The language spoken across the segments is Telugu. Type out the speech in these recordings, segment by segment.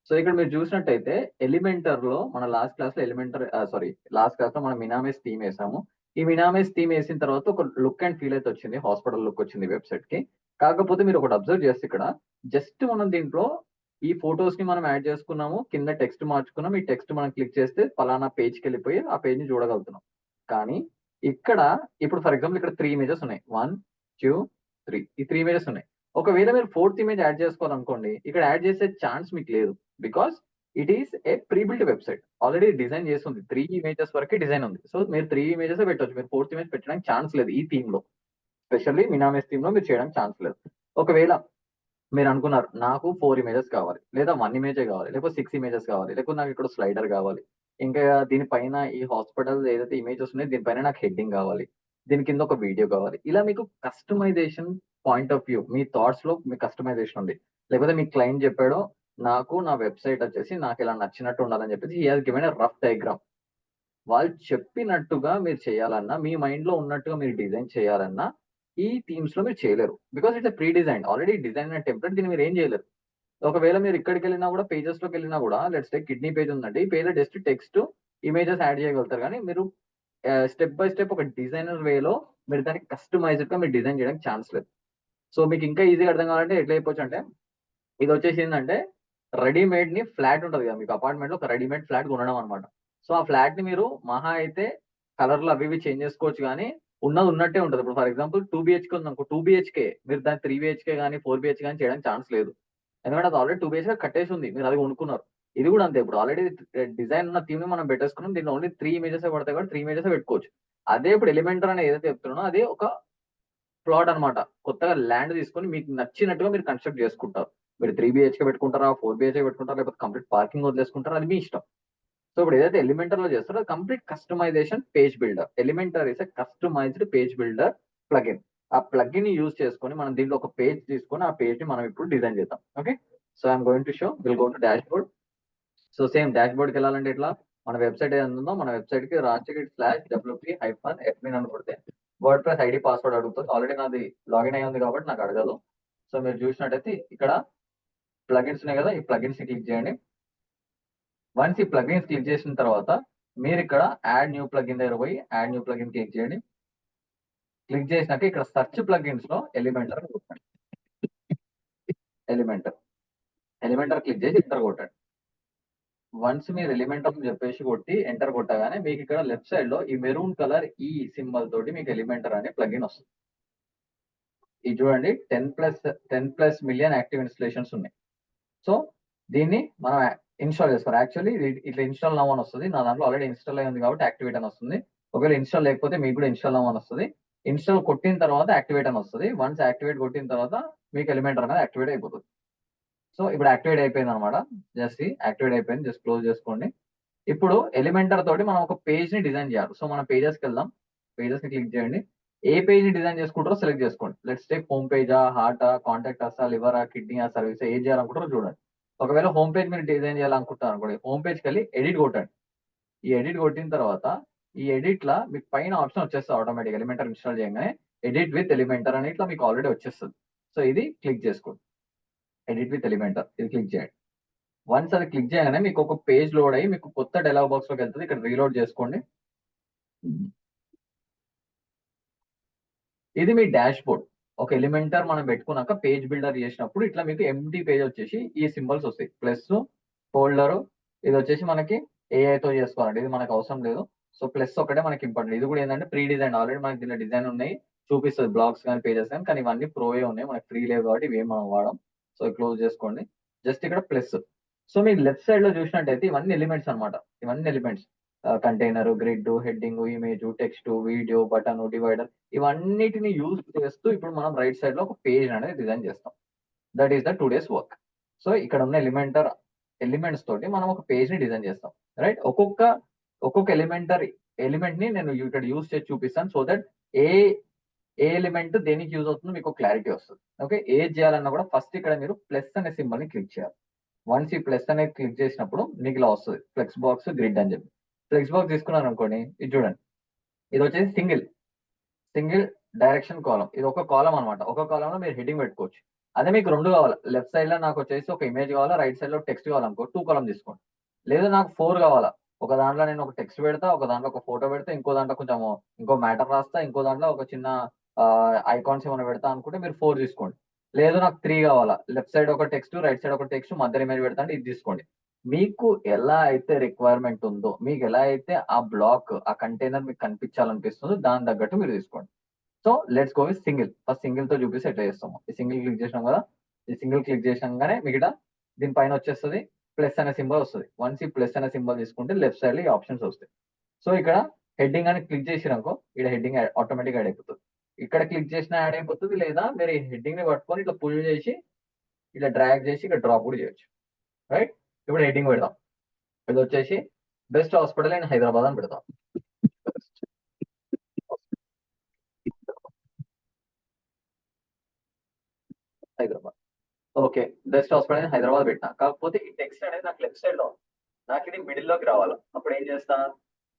సో ఇక్కడ మీరు చూసినట్టయితే ఎలిమెంటర్ లో మన లాస్ట్ క్లాస్ లో మనం మినామేస్ థీమ్ వేసాము. ఈ మినామేస్ థీమ్ వేసిన తర్వాత ఒక లుక్ అండ్ ఫీల్ అయితే వచ్చింది, హాస్పిటల్ లుక్ వచ్చింది వెబ్సైట్ కి. కాకపోతే మీరు ఒకటి అబ్జర్వ్ చేస్తే ఇక్కడ జస్ట్ మనం దీంట్లో ఈ ఫొటోస్ ని మనం యాడ్ చేసుకున్నాము, కింద టెక్స్ట్ మార్చుకున్నాం, ఈ టెక్స్ట్ మనం క్లిక్ చేస్తే ఫలానా పేజ్కి వెళ్ళిపోయి ఆ పేజ్ ని చూడగలుగుతున్నాం. కానీ ఇక్కడ ఇప్పుడు ఫర్ ఎగ్జాంపుల్ ఇక్కడ 3 ఇమేజెస్ ఉన్నాయి, 1 2 3, ఈ 3 ఇమేజెస్ ఉన్నాయి. ఒకవేళ మీరు 4th ఇమేజ్ యాడ్ చేసుకోవాలనుకోండి, ఇక్కడ యాడ్ చేసే ఛాన్స్ మీకు లేదు. Because it is a pre built website, already design చేస్తుంది, 3 ఇమేజెస్ వరకు డిజైన్ ఉంది. సో మీరు 3 ఇమేజెస్ పెట్టొచ్చు, మీరు 4th ఇమేజ్ పెట్టడానికి ఛాన్స్ లేదు ఈ థీమ్ లో, స్పెషల్లీ మినామేస్ థీమ్ లో మీరు చేయడానికి ఛాన్స్ లేదు. ఒకవేళ మీరు అనుకున్నారు నాకు 4 ఇమేజెస్ కావాలి, లేదా 1 ఇమేజే కావాలి, లేకపోతే 6 ఇమేజెస్ కావాలి, లేకపోతే నాకు ఇక్కడ స్లైడర్ కావాలి, ఇంకా దీనిపైన ఈ హాస్పిటల్ ఏదైతే ఇమేజెస్ ఉన్నాయో దీనిపైన నాకు హెడ్డింగ్ కావాలి, దీని కింద ఒక వీడియో కావాలి, ఇలా మీకు కస్టమైజేషన్ పాయింట్ ఆఫ్ వ్యూ మీ థాట్స్ లో మీకు కస్టమైజేషన్ ఉంది. లేకపోతే మీ క్లయింట్ చెప్పాడో నాకు నా వెబ్సైట్ వచ్చేసి నాకు ఇలా నచ్చినట్టు ఉండాలని చెప్పేసి he has given a rough diagram. వాళ్ళు చెప్పినట్టుగా మీరు చేయాలన్నా, మీ మైండ్ లో ఉన్నట్టుగా మీరు డిజైన్ చేయాలన్నా ఈ థీమ్స్ లో మీరు చేయలేరు. Because it's pre design, already design అయిన టెంప్లెట్, దీన్ని మీరు ఏం చేయలేరు. ఒకవేళ మీరు ఇక్కడికి వెళ్ళినా కూడా, పేజెస్ లోకి వెళ్ళినా కూడా, లెట్స్ టేక్ కిడ్నీ పేజ్ ఉందండి, ఈ పేజ్ లో జస్ట్ టెక్స్ట్ ఇమేజెస్ యాడ్ చేయగలుగుతారు. కానీ మీరు స్టెప్ బై స్టెప్ ఒక డిజైనర్ వేలో మీరు దానికి కస్టమైజ్డ్ గా మీరు డిజైన్ చేయడానికి ఛాన్స్ లేదు. సో మీకు ఇంకా ఈజీగా అర్థం కావాలంటే ఎట్లా అయిపోవచ్చు అంటే, ఇది వచ్చేసి ఏంటంటే రెడీమేడ్ ని ఫ్లాట్ ఉంటుంది కదా మీకు అపార్ట్మెంట్ లో, ఒక రెడీమేడ్ ఫ్లాట్ కొనడం అనమాట. సో ఆ ఫ్లాట్ ని మీరు మహా అయితే కలర్లు అవి ఇవి చేంజ్ చేసుకోవచ్చు, కానీ ఉన్నది ఉన్నట్టే ఉంటుంది. ఇప్పుడు ఫర్ ఎగ్జాంపుల్ 2 బిహెచ్కే ఉంది అనుకో, 2 బిహెచ్కే మీరు దాన్ని 3 బిహెచ్కే కానీ 4 బిహెచ్కే కానీ చేయడానికి ఛాన్స్ లేదు. ఎందుకంటే అది ఆల్రెడీ 2 బిహెచ్కే కట్టేసి ఉంది, మీరు అది కొనుక్కున్నారు. ఇది కూడా అంతే, ఇప్పుడు ఆల్రెడీ డిజైన్ ఉన్న థీమ్ ని మనం పెట్టేసుకున్నాం, దీంట్లో ఓన్లీ 3 ఇమేజెస్ పడతాయి కాబట్టి 3 ఇమేజెస్ పెట్టుకోవచ్చు. అదే ఇప్పుడు ఎలిమెంటర్ అనేది ఏదైతే చెప్తున్నానో అదే ఒక ప్లాట్ అనమాట. కొత్తగా ల్యాండ్ తీసుకొని మీకు నచ్చినట్టుగా మీరు కన్స్ట్రక్ట్ చేసుకుంటారు. మీరు 3 బిహెచ్కే పెట్టుకుంటారా, 4 బిహెచ్కే పెట్టుకుంటారా, లేకపోతే కంప్లీట్ పార్కింగ్ వదిలేసుకుంటారా, అది మీ ఇష్టం. సో ఇప్పుడు ఏదైతే ఎలిమెంటర్ లో చేస్తారో అది complete customisation page builder. Elementor is a customised page builder plugin. ఆ ప్లగిన్ ని యూజ్ చేసుకొని మనం దీంట్లో ఒక పేజ్ తీసుకొని ఆ పేజ్ ని మనం ఇప్పుడు డిజైన్ చేద్దాం. Okay, so I'm going to show, will go to dashboard. So same dash బోర్డ్కి వెళ్ళాలంటే ఇట్లా మన వెబ్సైట్ ఏదైనా ఉందో మన వెబ్సైట్ కి rastgit/wp-admin అని కొడితే వర్డ్ ప్రెస్ ఐడి పాస్వర్డ్ అడుగుతుంది. ఆల్రెడీ నాది లాగిన్ అయ్యి ఉంది కాబట్టి నాకు అడగదు. సో మీరు చూసినట్టయితే ఇక్కడ ప్లగిన్స్ ఉన్నాయి కదా, ఈ ప్లగిన్స్ ని క్లిక్ చేయండి. వన్స్ ఈ ప్లగిన్స్ క్లిక్ చేసిన తర్వాత మీరు ఇక్కడ యాడ్ న్యూ ప్లగిన్ దగ్గర పోయి యాడ్ న్యూ ప్లగిన్ క్లిక్ చేయండి. క్లిక్ చేసినాక ఇక్కడ సెర్చ్ ప్లగిన్స్ లో ఎలిమెంటర్ ఎలిమెంటర్ క్లిక్ చేసి ఎంటర్ కొట్టండి. వన్స్ మీరు ఎలిమెంటర్ చెప్పేసి కొట్టి ఎంటర్ కొట్టగానే మీకు ఇక్కడ లెఫ్ట్ సైడ్ లో ఈ మెరూన్ కలర్ ఈ సింబల్ తోటి మీకు ఎలిమెంటర్ అనే ప్లగిన్ వస్తుంది. ఇది చూడండి, 10+ మిలియన్ యాక్టివ్ ఇన్స్టలేషన్స్ ఉన్నాయి. సో దీన్ని మనం ఇన్స్టాల్ చేసుకోవాలి. యాక్చువల్లీ ఇట్లా ఇన్స్టాల్ నవ్ అని వస్తుంది, నా దాంట్లో ఆల్రెడీ ఇన్స్టాల్ అయి ఉంది కాబట్టి యాక్టివేట్ అని వస్తుంది. ఒకవేళ ఇన్స్టాల్ లేకపోతే మీకు కూడా ఇన్స్టాల్ నవ్ అని వస్తుంది. ఇన్స్టాల్ కొట్టిన తర్వాత యాక్టివేట్ అని వస్తుంది. వన్స్ యాక్టివేట్ కొట్టిన తర్వాత మీకు ఎలిమెంటర్ అనేది యాక్టివేట్ అయిపోతుంది. సో ఇప్పుడు యాక్టివేట్ అయిపోయింది అనమాట. జస్ట్ యాక్టివేట్ అయిపోయింది, జస్ట్ క్లోజ్ చేసుకోండి. ఇప్పుడు ఎలిమెంటర్ తోటి మనం ఒక పేజ్ ని డిజైన్ చేయాలి. సో మనం పేజెస్కి వెళ్దాం, పేజెస్ ని క్లిక్ చేయండి. ఏ పేజ్ ని డిజైన్ చేసుకుంటారో సెలెక్ట్ చేసుకోండి. లెట్స్ టేక్ హోమ్ పేజా, హార్టా, కాంటాక్ట్ అసా, లివరా, కిడ్నీ ఆ సర్వీస్ ఏం చేయాలనుకుంటారో చూడండి. ఒకవేళ హోమ్ పేజ్ మీరు డిజైన్ చేయాలనుకుంటారు అనుకోండి, హోమ్ పేజ్కి వెళ్ళి ఎడిట్ కొట్టండి. ఈ ఎడిట్ కొట్టిన తర్వాత ఈ ఎడిట్ లా మీకు పైన ఆప్షన్ వచ్చేస్తుంది ఆటోమేటిక్, ఎలిమెంటర్ ఇన్స్టాల్ చేయగానే ఎడిట్ విత్ ఎలిమెంటర్ అని ఇట్లా మీకు ఆల్రెడీ వచ్చేస్తుంది. సో ఇది క్లిక్ చేసుకోండి, ఎడిట్ విత్ ఎలిమెంటర్ ఇది క్లిక్ చేయండి. వన్స్ అది క్లిక్ చేయగానే మీకు ఒక పేజ్ లోడ్ అయ్యి మీకు కొత్త డైలాగ్ బాక్స్ లోకి వెళ్తుంది. ఇక్కడ రీలోడ్ చేసుకోండి. ఇది మీ డాష్ బోర్డ్. ఒక ఎలిమెంటర్ మనం పెట్టుకున్నాక పేజ్ బిల్డర్ చేసినప్పుడు ఇట్లా మీకు ఎంటీ పేజ్ వచ్చేసి ఈ సింబల్స్ వస్తాయి, ప్లస్ ఫోల్డర్. ఇది వచ్చేసి మనకి ఏఐతో చేసుకోవాలండి, ఇది మనకు అవసరం లేదు. సో ప్లస్ ఒకటే మనకి ఇంపార్టెంట్. ఇది కూడా ఏంటంటే ప్రీ డిజైన్, ఆల్రెడీ మనకి దీనిలో డిజైన్ ఉన్నాయి, చూపిస్తుంది బ్లాగ్స్ కానీ పేజెస్ కానీ ఇవన్నీ ప్రోవే ఉన్నాయి, మనకి ఫ్రీ లేవు కాబట్టి ఇవేం మనం వాడడం. సో క్లోజ్ చేసుకోండి. జస్ట్ ఇక్కడ ప్లస్. సో మీరు లెఫ్ట్ సైడ్ లో చూసినట్టయితే ఇవన్నీ ఎలిమెంట్స్ అనమాట. ఇవన్నీ elements, container, grid, heading, image, text, video, button, divider, ఇవన్నిటిని యూజ్ చేస్తూ ఇప్పుడు మనం రైట్ సైడ్ లో ఒక పేజ్ అనేది డిజైన్ చేస్తాం. That is the 2 days work. So ఇక్కడ ఉన్న ఎలిమెంట్స్ తోటి మనం ఒక పేజ్ ని డిజైన్ చేస్తాం. రైట్, ఒక్కొక్క ఎలిమెంట్ ని నేను ఇక్కడ యూజ్ చేసి చూపిస్తాను. సో దట్ ఏ ఎలిమెంట్ దేనికి యూజ్ అవుతుందో మీకు క్లారిటీ వస్తుంది. ఓకే, ఏది చేయాలన్నా కూడా ఫస్ట్ ఇక్కడ మీరు ప్లస్ అనే సింబల్ ని క్లిక్ చేయాలి. వన్స్ ఈ ప్లస్ అనేది క్లిక్ చేసినప్పుడు మీకు ఇలా వస్తుంది ఫ్లెక్స్ బాక్స్ గ్రిడ్ అని చెప్పి. ఫ్లెక్స్ బాక్స్ తీసుకున్నాను అనుకోండి, ఇది చూడండి, ఇది వచ్చేసి సింగిల్ డైరెక్షన్ కాలం, ఇది ఒక కాలం అనమాట. ఒక కాలం లో మీరు హెడ్డింగ్ పెట్టుకోవచ్చు. అదే మీకు 2 కావాలి, లెఫ్ట్ సైడ్ లో నాకు వచ్చేసి ఒక ఇమేజ్ కావాలా, రైట్ సైడ్ లో టెక్స్ట్ కావాలనుకో 2 కాలం తీసుకోండి. లేదు నాకు 4 కావాలా, ఒక దాంట్లో నేను ఒక టెక్స్ట్ పెడతా, ఒక దాంట్లో ఒక ఫోటో పెడతా, ఇంకో దాంట్లో కొంచెం ఇంకో మ్యాటర్ రాస్తా, ఇంకో దాంట్లో ఒక చిన్న ఐకాన్స్ ఏమైనా పెడతా అనుకుంటే మీరు 4 తీసుకోండి. లేదు నాకు 3 కావాలా, లెఫ్ట్ సైడ్ ఒక టెక్స్ట్, రైట్ సైడ్ ఒక టెక్స్ట్, మధ్యలో ఇమేజ్ పెడతా అంటే ఇది తీసుకోండి. మీకు ఎలా అయితే రిక్వైర్మెంట్ ఉందో, మీకు ఎలా అయితే ఆ బ్లాక్, ఆ కంటైనర్ మీకు కనిపించాలనిపిస్తుందో దాని తగ్గట్టు మీరు తీసుకోండి. So let's go with single. First single తో చూపిస్తే ఎట్లా చేస్తాము. ఈ సింగిల్ క్లిక్ చేసినాం కదా, ఈ సింగిల్ క్లిక్ చేసినాగానే మిగతా దీనిపైన వచ్చేస్తుంది ప్లస్ అనే సింబల్ వస్తుంది. వన్స్ ఈ ప్లస్ అనే సింబల్ తీసుకుంటే లెఫ్ట్ సైడ్ లో ఈ ఆప్షన్స్ వస్తాయి. సో ఇక్కడ హెడ్డింగ్ అని క్లిక్ చేసిరనుకో, ఇక్కడ హెడ్డింగ్ ఆటోమేటిక్ యాడ్ అయిపోతుంది. ఇక్కడ క్లిక్ చేసినా యాడ్ అయిపోతుంది, లేదా మీరు ఈ హెడ్డింగ్ ని పట్టుకొని ఇట్లా పుల్ చేసి ఇట్లా డ్రాగ్ చేసి ఇక్కడ డ్రాప్ కూడా చేయొచ్చు. రైట్, ఇప్పుడు హెడ్డింగ్ పెడదాం. ఇది వచ్చేసి బెస్ట్ హాస్పిటల్ ఇన్ హైదరాబాద్ అని పెడతాం. Hyderabad, okay. Best hospital in Hyderabad పెట్టినా, కాకపోతే ఈ టెక్స్ట్ అనేది నాకు లెఫ్ట్ సైడ్ లో ఉంది. నాకు ఇది మిడిల్ లోకి రావాలి. అప్పుడు ఏం చేస్తా,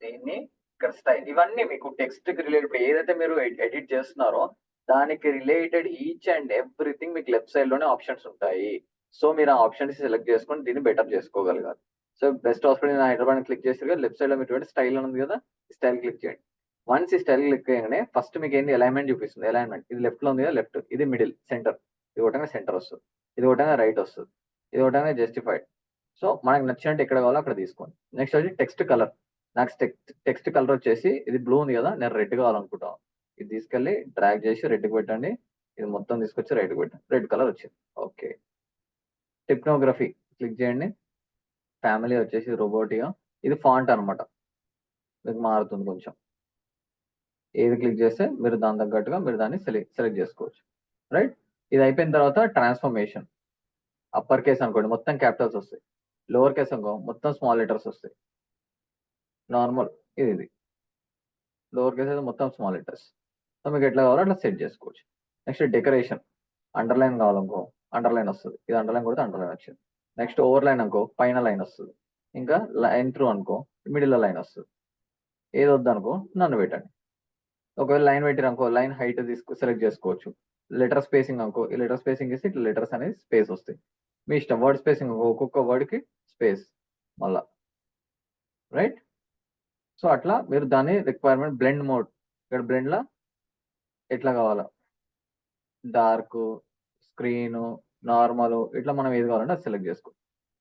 దీన్ని ఇక్కడ స్టైల్, ఇవన్నీ మీకు టెక్స్ట్ కి రిలేటెడ్ ఏదైతే మీరు ఎడిట్ చేస్తున్నారో దానికి రిలేటెడ్ ఈచ్ అండ్ ఎవ్రీథింగ్ మీకు లెఫ్ట్ సైడ్ లోనే ఆప్షన్స్ ఉంటాయి. సో మీరు ఆ ఆప్షన్స్ సెలెక్ట్ చేసుకొని దీన్ని బెటర్ చేసుకోగలగాలి. So best hospital Hyderabad click చేస్తారు కదా, లెఫ్ట్ సైడ్ లో మీరు స్టైల్ ఉంది కదా, స్టైల్ క్లిక్ చేయండి. వన్స్ ఈ స్టైల్ క్లిక్ చేయగానే ఫస్ట్ మీకు ఏంటి అలైన్మెంట్ చూపిస్తుంది. అలైన్మెంట్ ఇది లెఫ్ట్ లో ఉంది కదా, లెఫ్ట్, ఇది మిడిల్, సెంటర్, ఇది ఒకటంగా సెంటర్ వస్తుంది, ఇది ఒకటంగా రైట్ వస్తుంది, ఇది ఒకటంగా జస్టిఫైడ్. సో మనకు నచ్చినట్టు ఎక్కడ కావాలో అక్కడ తీసుకోండి. నెక్స్ట్ వచ్చి టెక్స్ట్ కలర్. నాకు టెక్స్ట్ కలర్ వచ్చేసి ఇది బ్లూ ఉంది కదా, నేను రెడ్ కావాలనుకుంటాను. ఇది తీసుకెళ్ళి డ్రాగ్ చేసి రెడ్కి పెట్టండి, ఇది మొత్తం తీసుకొచ్చి రైట్కి పెట్టండి, రెడ్ కలర్ వచ్చింది. ఓకే, టిప్నోగ్రఫీ క్లిక్ చేయండి. ఫ్యామిలీ వచ్చేసి రోబోటిగా, ఇది ఫాంట్ అనమాట, మీకు మారుతుంది కొంచెం. ఏది క్లిక్ చేస్తే మీరు దాని తగ్గట్టుగా మీరు దాన్ని సెలెక్ట్ చేసుకోవచ్చు. రైట్, ఇది అయిపోయిన తర్వాత ట్రాన్స్ఫర్మేషన్. అప్పర్ కేస్ అనుకోండి మొత్తం క్యాపిటల్స్ వస్తాయి, లోవర్ కేస్ అనుకో మొత్తం స్మాల్ లెటర్స్ వస్తాయి. నార్మల్ ఇది లోవర్ కేస్ అయితే మొత్తం స్మాల్ లెటర్స్. సో మీకు ఎట్లా కావాలో అట్లా సెట్ చేసుకోవచ్చు. నెక్స్ట్ డెకరేషన్, అండర్లైన్ కావాలనుకో అండర్లైన్ వస్తుంది, ఇది అండర్లైన్ కొడితే అండర్లైన్ వచ్చింది. నెక్స్ట్ ఓవర్ లైన్ అనుకో పైన లైన్ వస్తుంది, ఇంకా లైన్ త్రూ అనుకో మిడిల్ లైన్ వస్తుంది. ఏది వద్దనుకో నన్ను పెట్టండి. ఒకవేళ లైన్ పెట్టిరనుకో లైన్ హైట్ సెలెక్ట్ చేసుకోవచ్చు. లెటర్ స్పేసింగ్ అనుకో ఈ లెటర్ స్పేసింగ్ ఇస్తే ఇట్లా లెటర్స్ అనేది స్పేస్ వస్తాయి. మీ ఇష్టం. వర్డ్ స్పేసింగ్ ఒక్కొక్క వర్డ్ కి స్పేస్ మళ్ళా. రైట్, సో అట్లా మీరు దాని రిక్వైర్మెంట్ బ్లెండ్ మోడ్, ఇక్కడ బ్లెండ్ లా ఎట్లా కావాలా, డార్క్, స్క్రీన్, నార్మల్, ఇట్లా మనం ఏది కావాలంటే అది సెలెక్ట్ చేసుకోవచ్చు.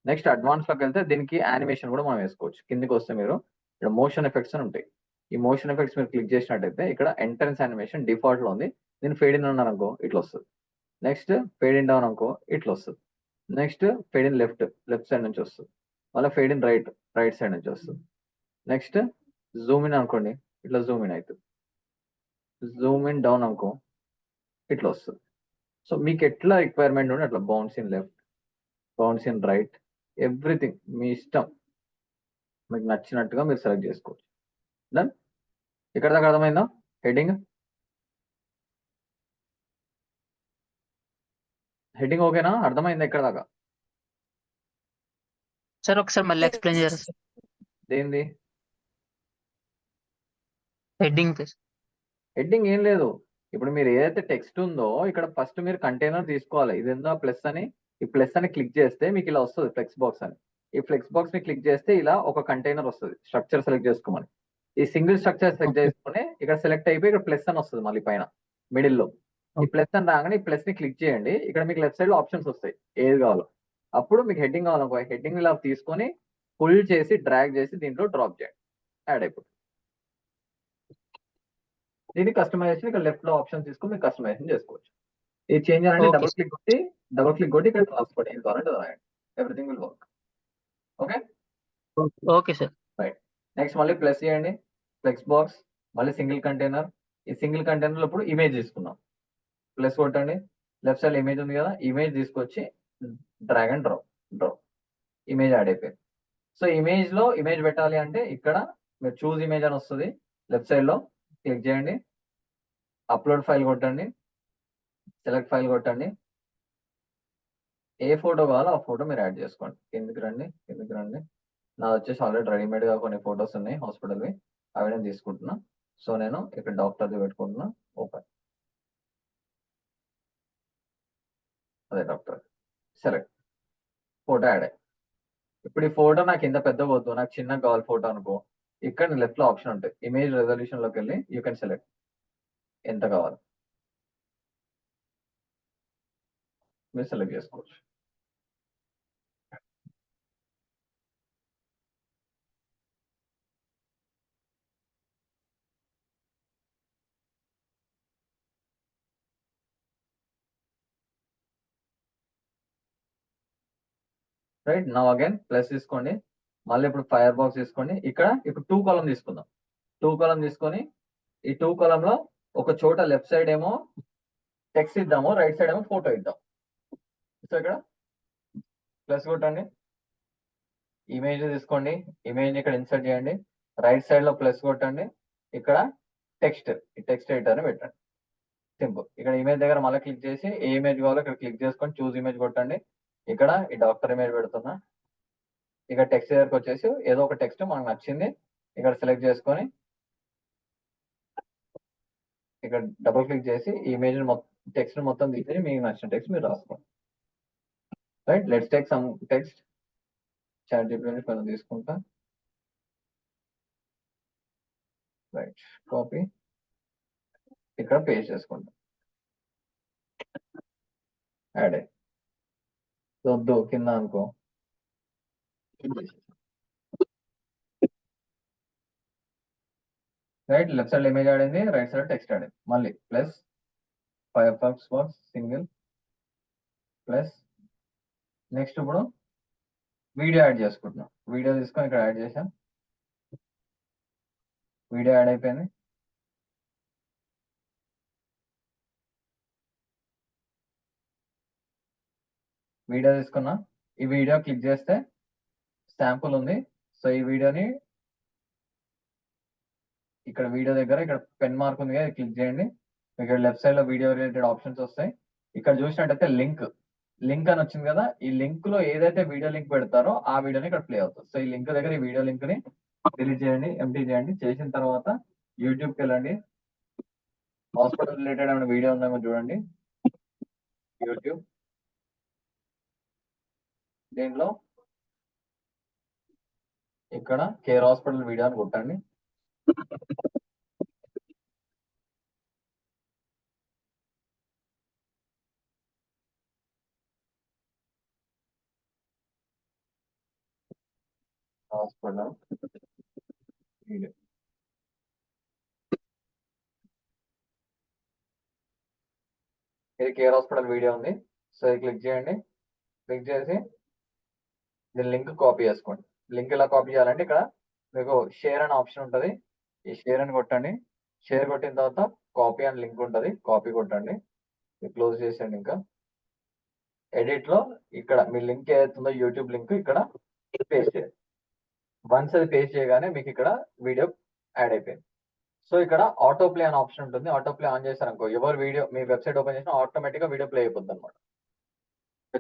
నెక్స్ట్ అడ్వాన్స్ లోకి వెళ్తే దీనికి యానిమేషన్ కూడా మనం వేసుకోవచ్చు. కిందికి వస్తే మీరు ఇక్కడ మోషన్ ఎఫెక్ట్స్ అని ఉంటాయి. ఈ మోషన్ ఎఫెక్ట్స్ మీరు క్లిక్ చేసినట్టయితే ఇక్కడ ఎంట్రన్స్ యానిమేషన్ డిఫాల్ట్ లో ఉంది. దీన్ని ఫేడ్ ఇన్ అన్నారు అనుకో ఇట్లా వస్తుంది. నెక్స్ట్ ఫేడ్ ఇన్ డౌన్ అనుకో ఇట్లా వస్తుంది. Next fade in left side నుంచి వస్తుంది. మళ్ళీ ఫేడ్ ఇన్ రైట్ సైడ్ నుంచి వస్తుంది. నెక్స్ట్ జూమ్ ఇన్ అనుకోండి ఇట్లా జూమ్ ఇన్ అవుతుంది. జూమ్ ఇన్ డౌన్ అనుకో ఇట్లా వస్తుంది. సో మీకు ఎట్లా రిక్వైర్మెంట్ ఉంటే అట్లా bounce in left, bounce in right, everything మీ ఇష్టం, మీకు నచ్చినట్టుగా మీరు సెలెక్ట్ చేసుకోవచ్చు. డన్, ఇక్కడ దాకా అర్థమైందా హెడ్డింగ్? హెడ్డింగ్ ఓకేనా, అర్థమైందా ఇక్కడ దాకా? సార్ ఒకసారి మళ్ళీ ఎక్స్ప్లెయిన్ చేయాలి సార్ దేంది హెడ్డింగ్. హెడ్డింగ్ ఏం లేదు. ఇప్పుడు మీరు ఏదైతే టెక్స్ట్ ఉందో ఇక్కడ ఫస్ట్ మీరు కంటైనర్ తీసుకోవాలి. ఇది ఏందో ప్లస్ అని, ఈ ప్లస్ అని క్లిక్ చేస్తే మీకు ఇలా వస్తుంది ఫ్లెక్స్ బాక్స్ అని. ఈ ఫ్లెక్స్ బాక్స్ ని క్లిక్ చేస్తే ఇలా ఒక కంటైనర్ వస్తుంది. స్ట్రక్చర్ సెలెక్ట్ చేసుకోమని ఈ సింగిల్ స్ట్రక్చర్ సెలెక్ట్ చేసుకుని ఇక్కడ సెలెక్ట్ అయిపోయి ఇక్కడ ప్లస్ అని వస్తుంది మళ్ళీ పైన మిడిల్ లో. ఈ ప్లస్ అని రాగానే ఈ ప్లస్ ని క్లిక్ చేయండి. ఇక్కడ మీకు లెఫ్ట్ సైడ్ లో ఆప్షన్స్ వస్తాయి ఏది కావాలో. అప్పుడు మీకు హెడ్డింగ్ కావాలనుకో హెడ్డింగ్ ఇలా తీసుకొని పుల్ చేసి డ్రాగ్ చేసి దీంట్లో డ్రాప్ చేయండి, యాడ్ అయిపోతుంది. దీన్ని కస్టమైజేషన్ ఇక్కడ లెఫ్ట్ లో ఆప్షన్ తీసుకొని మీరు కస్టమైజేషన్ చేసుకోవచ్చు. ఇది చేంజ్ చేయాలంటే డబుల్ క్లిక్ కొట్టి ఇక్కడ ట్రాన్స్పోర్ట్ ఏం కావాలంటే రాయండి, everything will work. Okay okay sir. Right, next మళ్ళీ ప్లస్ చేయండి, ఫ్లెక్స్ బాక్స్, మళ్ళీ సింగిల్ కంటైనర్. ఈ సింగిల్ కంటైనర్ లో ఇప్పుడు ఇమేజ్ తీసుకున్నాం, ప్లస్ కొట్టండి, లెఫ్ట్ సైడ్ ఇమేజ్ ఉంది కదా, ఇమేజ్ తీసుకొచ్చి drag and drop image add అయిపోయింది. సో ఇమేజ్ లో ఇమేజ్ పెట్టాలి అంటే ఇక్కడ మీరు చూజ్ ఇమేజ్ అని వస్తుంది, లెఫ్ట్ సైడ్ లో క్లిక్ చేయండి, అప్లోడ్ ఫైల్ కొట్టండి, సెలెక్ట్ ఫైల్ కొట్టండి, ఏ ఫోటో కావాలో ఆ ఫోటో మీరు యాడ్ చేసుకోండి. కిందికి రండి. నా వచ్చేసి ఆల్రెడీ రెడీమేడ్ గా కొన్ని ఫొటోస్ ఉన్నాయి హాస్పిటల్వి, అవి నేను తీసుకుంటున్నా. సో నేను ఇక్కడ డాక్టర్ది పెట్టుకుంటున్నా, ఓపెన్. అదే డాక్టర్. సెలెక్ట్. Photo add. ఇప్పుడు ఈ ఫోటో నాకు ఇంత పెద్ద పోతుంది, నాకు చిన్న కావాలి ఫోటో అనుకో, ఇక్కడ లెఫ్ట్ లో ఆప్షన్ ఉంటుంది, ఇమేజ్ రెజల్యూషన్ లోకి వెళ్ళి యూ కెన్ సెలెక్ట్ ఎంత కావాలి మీరు సెలెక్ట్ చేసుకోవచ్చు. రైట్. నవ్ అగైన్ ప్లస్ తీసుకోండి, మళ్ళీ ఇప్పుడు ఫైర్ బాక్స్ తీసుకోండి, ఇక్కడ ఇప్పుడు 2 కాలం తీసుకుందాం. 2 కాలం తీసుకొని ఈ 2 కాలం లో ఒక చోట లెఫ్ట్ సైడ్ ఏమో టెక్స్ట్ ఇద్దాము, రైట్ సైడ్ ఏమో ఫోటో ఇద్దాం. సో ఇక్కడ ప్లస్ కొట్టండి, ఇమేజ్ తీసుకోండి, ఇమేజ్ ఇక్కడ ఇన్సర్ట్ చేయండి, రైట్ సైడ్ లో ప్లస్ కొట్టండి, ఇక్కడ టెక్స్ట్ ఎడిటర్ అని పెట్టండి. సింపుల్. ఇక్కడ ఇమేజ్ దగ్గర మళ్ళీ క్లిక్ చేసి ఏ ఇమేజ్ కావాలో ఇక్కడ క్లిక్ చేసుకొని చూస్ ఇమేజ్ కొట్టండి. ఇక్కడ ఈ డాక్టర్ ఇమేజ్ పెడుతున్నా, ఇక్కడ టెక్స్ట్ దగ్గరకు వచ్చేసి ఏదో ఒక టెక్స్ట్ మనకు నచ్చింది ఇక్కడ సెలెక్ట్ చేసుకొని ఇక్కడ డబుల్ క్లిక్ చేసి ఈ ఇమేజ్ టెక్స్ట్ మొత్తం తీసి మీకు నచ్చిన టెక్స్ట్ మీరు రాసుకోండి. Right. Let's take some text. ChatGPT కొంచెం తీసుకుంటా. రైట్. కాపీ, ఇక్కడ పేస్ట్ చేసుకుంటా. యాడ్ అయ్యి వద్దు కింద అనుకో. రైట్. లెఫ్ట్ సైడ్ ఇమేజ్ ఆడింది, రైట్ సైడ్ టెక్స్ట్ ఆడింది. మళ్ళీ plus fire box single plus. Next ఇప్పుడు వీడియో యాడ్ చేసుకుంటున్నాం. వీడియో తీసుకొని ఇక్కడ యాడ్ చేసాం, వీడియో యాడ్ అయిపోయింది. వీడియో తీసుకున్నా, ఈ వీడియో క్లిక్ చేస్తే శాంపుల్ ఉంది. సో ఈ వీడియోని ఇక్కడ వీడియో దగ్గర ఇక్కడ పెన్ మార్క్ ఉంది కదా, క్లిక్ చేయండి. ఇక్కడ లెఫ్ట్ సైడ్ లో వీడియో రిలేటెడ్ ఆప్షన్స్ వస్తాయి. ఇక్కడ చూసినట్టయితే లింక్ అని వచ్చింది కదా, ఈ లింక్ లో ఏదైతే వీడియో లింక్ పెడతారో ఆ వీడియోని ఇక్కడ ప్లే అవుతుంది. సో ఈ లింక్ దగ్గర ఈ వీడియో లింక్ ని డిలీట్ చేయండి, ఎంటీ చేయండి. చేసిన తర్వాత యూట్యూబ్కి వెళ్ళండి, హాస్పిటల్ రిలేటెడ్ ఏమైనా వీడియో ఉందేమో చూడండి. యూట్యూబ్, దీంట్లో ఇక్కడ కేర్ హాస్పిటల్ వీడియో అని కొట్టండి. హాస్పిటల్ వీడియో, ఇది కేర్ హాస్పిటల్ వీడియో ఉంది. సో ఇది క్లిక్ చేయండి, క్లిక్ చేసి దీని లింక్ కాపీ చేసుకోండి. లింక్ ఎలా కాపీ చేయాలంటే ఇక్కడ మీకు షేర్ అనే ఆప్షన్ ఉంటుంది, ఈ షేర్ అని కొట్టండి. షేర్ కొట్టిన తర్వాత కాపీ అని లింక్ ఉంటుంది, కాపీ కొట్టండి, క్లోజ్ చేసేయండి. ఇంకా ఎడిట్ లో ఇక్కడ మీ లింక్ ఏదైతుందో యూట్యూబ్ లింక్ ఇక్కడ పేస్ట్ చేయండి. వన్స్ అది పేస్ట్ చేయగానే మీకు ఇక్కడ వీడియో యాడ్ అయిపోయింది. సో ఇక్కడ ఆటో ప్లే అనే ఆప్షన్ ఉంటుంది, ఆటో ప్లే ఆన్ చేశారనుకో ఎవరు వీడియో మీ వెబ్సైట్ ఓపెన్ చేసినా ఆటోమేటిక్ గా వీడియో ప్లే అయిపోతుంది అనమాట.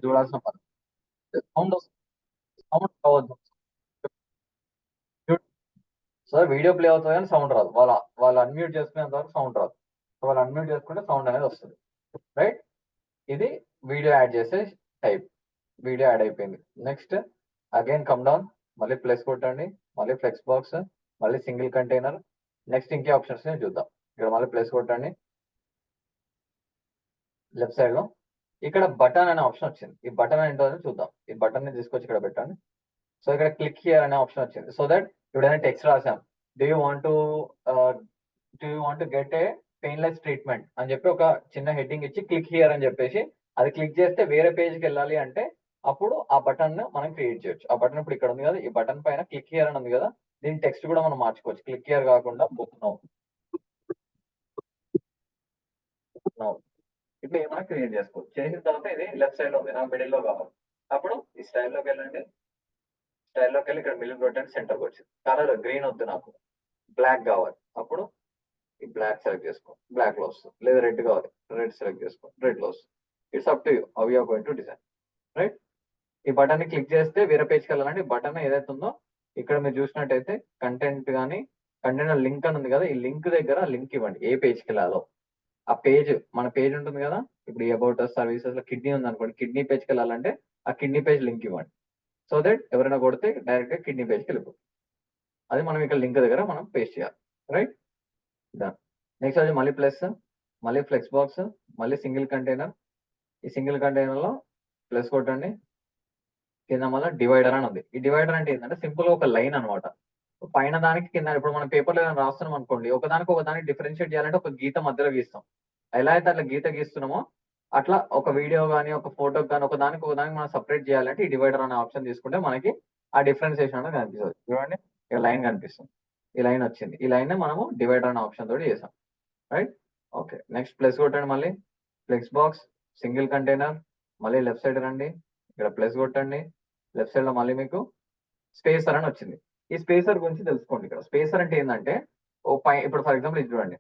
చూడాల్సిన పని సౌండ్ కావద్దు. సో వీడియో ప్లే అవుతుంది కానీ సౌండ్ రాదు, వాళ్ళు అన్మ్యూట్ చేసుకునేంత వరకు సౌండ్ రాదు. సో వాళ్ళు అన్మ్యూట్ చేసుకుంటే సౌండ్ అనేది వస్తుంది. రైట్. ఇది వీడియో యాడ్ చేసే టైప్. వీడియో యాడ్ అయిపోయింది. నెక్స్ట్ అగైన్ కమ్ డౌన్, మళ్ళీ ప్లస్ కొట్టండి, మళ్ళీ ఫ్లెక్స్ బాక్స్, మళ్ళీ సింగిల్ కంటైనర్. నెక్స్ట్ ఇంకే ఆప్షన్స్ చూద్దాం. ఇక్కడ మళ్ళీ ప్లస్ కొట్టండి, లెఫ్ట్ సైడ్ లో ఇక్కడ బటన్ అనే ఆప్షన్ వచ్చింది. ఈ బటన్ ఏంటో చూద్దాం. ఈ బటన్ ని తీసుకొచ్చి ఇక్కడ పెట్టండి. సో ఇక్కడ క్లిక్ హియర్ అనే ఆప్షన్ వచ్చింది. సో దట్ ఇప్పుడు టెక్స్ట్ రాసాం, do you want to get a painless treatment అని చెప్పి ఒక చిన్న హెడ్డింగ్ ఇచ్చి క్లిక్ హియర్ అని చెప్పేసి అది క్లిక్ చేస్తే వేరే పేజ్కి వెళ్ళాలి అంటే అప్పుడు ఆ బటన్ మనం క్రియేట్ చేయొచ్చు. ఆ బటన్ ఇప్పుడు ఇక్కడ ఉంది కదా, ఈ బటన్ పైన క్లిక్ హియర్ అని ఉంది కదా, దీని టెక్స్ట్ కూడా మనం మార్చుకోవచ్చు. క్లిక్ హియర్ కాకుండా బుక్ నౌ ఇట్లా ఏమైనా క్రియేట్ చేసుకోవచ్చు. చేసిన తర్వాత ఇది లెఫ్ట్ సైడ్ లో ఉంది, నాకు మిడిల్ లో కావాలి. అప్పుడు ఈ స్టైల్లోకి వెళ్ళండి, స్టైల్లోకి వెళ్ళి ఇక్కడ మిడిల్ కొట్టండి, సెంటర్కి వచ్చింది. కలర్ గ్రీన్ వద్దు, నాకు బ్లాక్ కావాలి. అప్పుడు ఈ బ్లాక్ సెలెక్ట్ చేసుకో, బ్లాక్ లో వస్తుంది. లేదా రెడ్ కావాలి, రెడ్ సెలెక్ట్ చేసుకో, రెడ్ లో వస్తుంది. It's up to you how you are going to design. Right. ఈ బటన్ ని క్లిక్ చేస్తే వేరే పేజ్కి వెళ్ళాలంటే బటన్ ఏదైతే ఉందో ఇక్కడ మీరు చూసినట్టయితే కంటెంట్ కానీ కంటెంట్ లింక్ అని ఉంది కదా, ఈ లింక్ దగ్గర లింక్ ఇవ్వండి ఏ పేజ్కి వెళ్ళాలో. ఆ పేజ్ మన పేజ్ ఉంటుంది కదా, ఇప్పుడు ఈ అబౌట్ సర్వీసెస్ లో కిడ్నీ ఉంది అనుకోండి, కిడ్నీ పేజ్కి వెళ్ళాలంటే ఆ కిడ్నీ పేజ్ లింక్ ఇవ్వండి. సో దట్ ఎవరైనా కొడితే డైరెక్ట్ గా కిడ్నీ పేజ్కి వెళ్ళిపోతుంది. అది మనం ఇక్కడ లింక్ దగ్గర మనం పేస్ట్ చేయాలి. Right, done. నెక్స్ట్ వచ్చి మళ్ళీ ప్లస్, మళ్ళీ ఫ్లెక్స్ బాక్స్, మళ్ళీ సింగిల్ కంటైనర్. ఈ సింగిల్ కంటైనర్ లో ప్లస్ కొట్టండి, కింద మళ్ళీ డివైడర్ అని ఉంది. ఈ డివైడర్ అంటే ఏంటంటే సింపుల్ గా ఒక లైన్ అనమాట. పైన దానికి కింద, ఇప్పుడు మనం పేపర్లో ఏదైనా రాస్తున్నాం అనుకోండి, ఒకదానికి డిఫరెన్షియేట్ చేయాలంటే ఒక గీత మధ్యలో గీస్తాం. ఎలా అయితే అట్లా గీత గీస్తున్నామో అట్లా ఒక వీడియో కానీ ఒక ఫోటో కానీ ఒకదానికి మనం సపరేట్ చేయాలంటే ఈ డివైడర్ అనే ఆప్షన్ తీసుకుంటే మనకి ఆ డిఫరెన్సియేషన్ అనేది కనిపిస్తుంది. చూడండి, ఇక్కడ లైన్ కనిపిస్తుంది, ఈ లైన్ వచ్చింది. ఈ లైన్ మనము డివైడర్ అనే ఆప్షన్ తోటి చేసాం. Right, okay. నెక్స్ట్ ప్లస్ కొట్టండి, మళ్ళీ ఫ్లెక్స్ బాక్స్, సింగిల్ కంటైనర్, మళ్ళీ లెఫ్ట్ సైడ్ రండి, ఇక్కడ ప్లస్ కొట్టండి. లెఫ్ట్ సైడ్ లో మళ్ళీ మీకు స్పేసర్ అని వచ్చింది. ఈ స్పేసర్ గురించి తెలుసుకోండి. ఇక్కడ స్పేసర్ అంటే ఏంటంటే ఇప్పుడు ఫర్ ఎగ్జాంపుల్ ఇది చూడండి,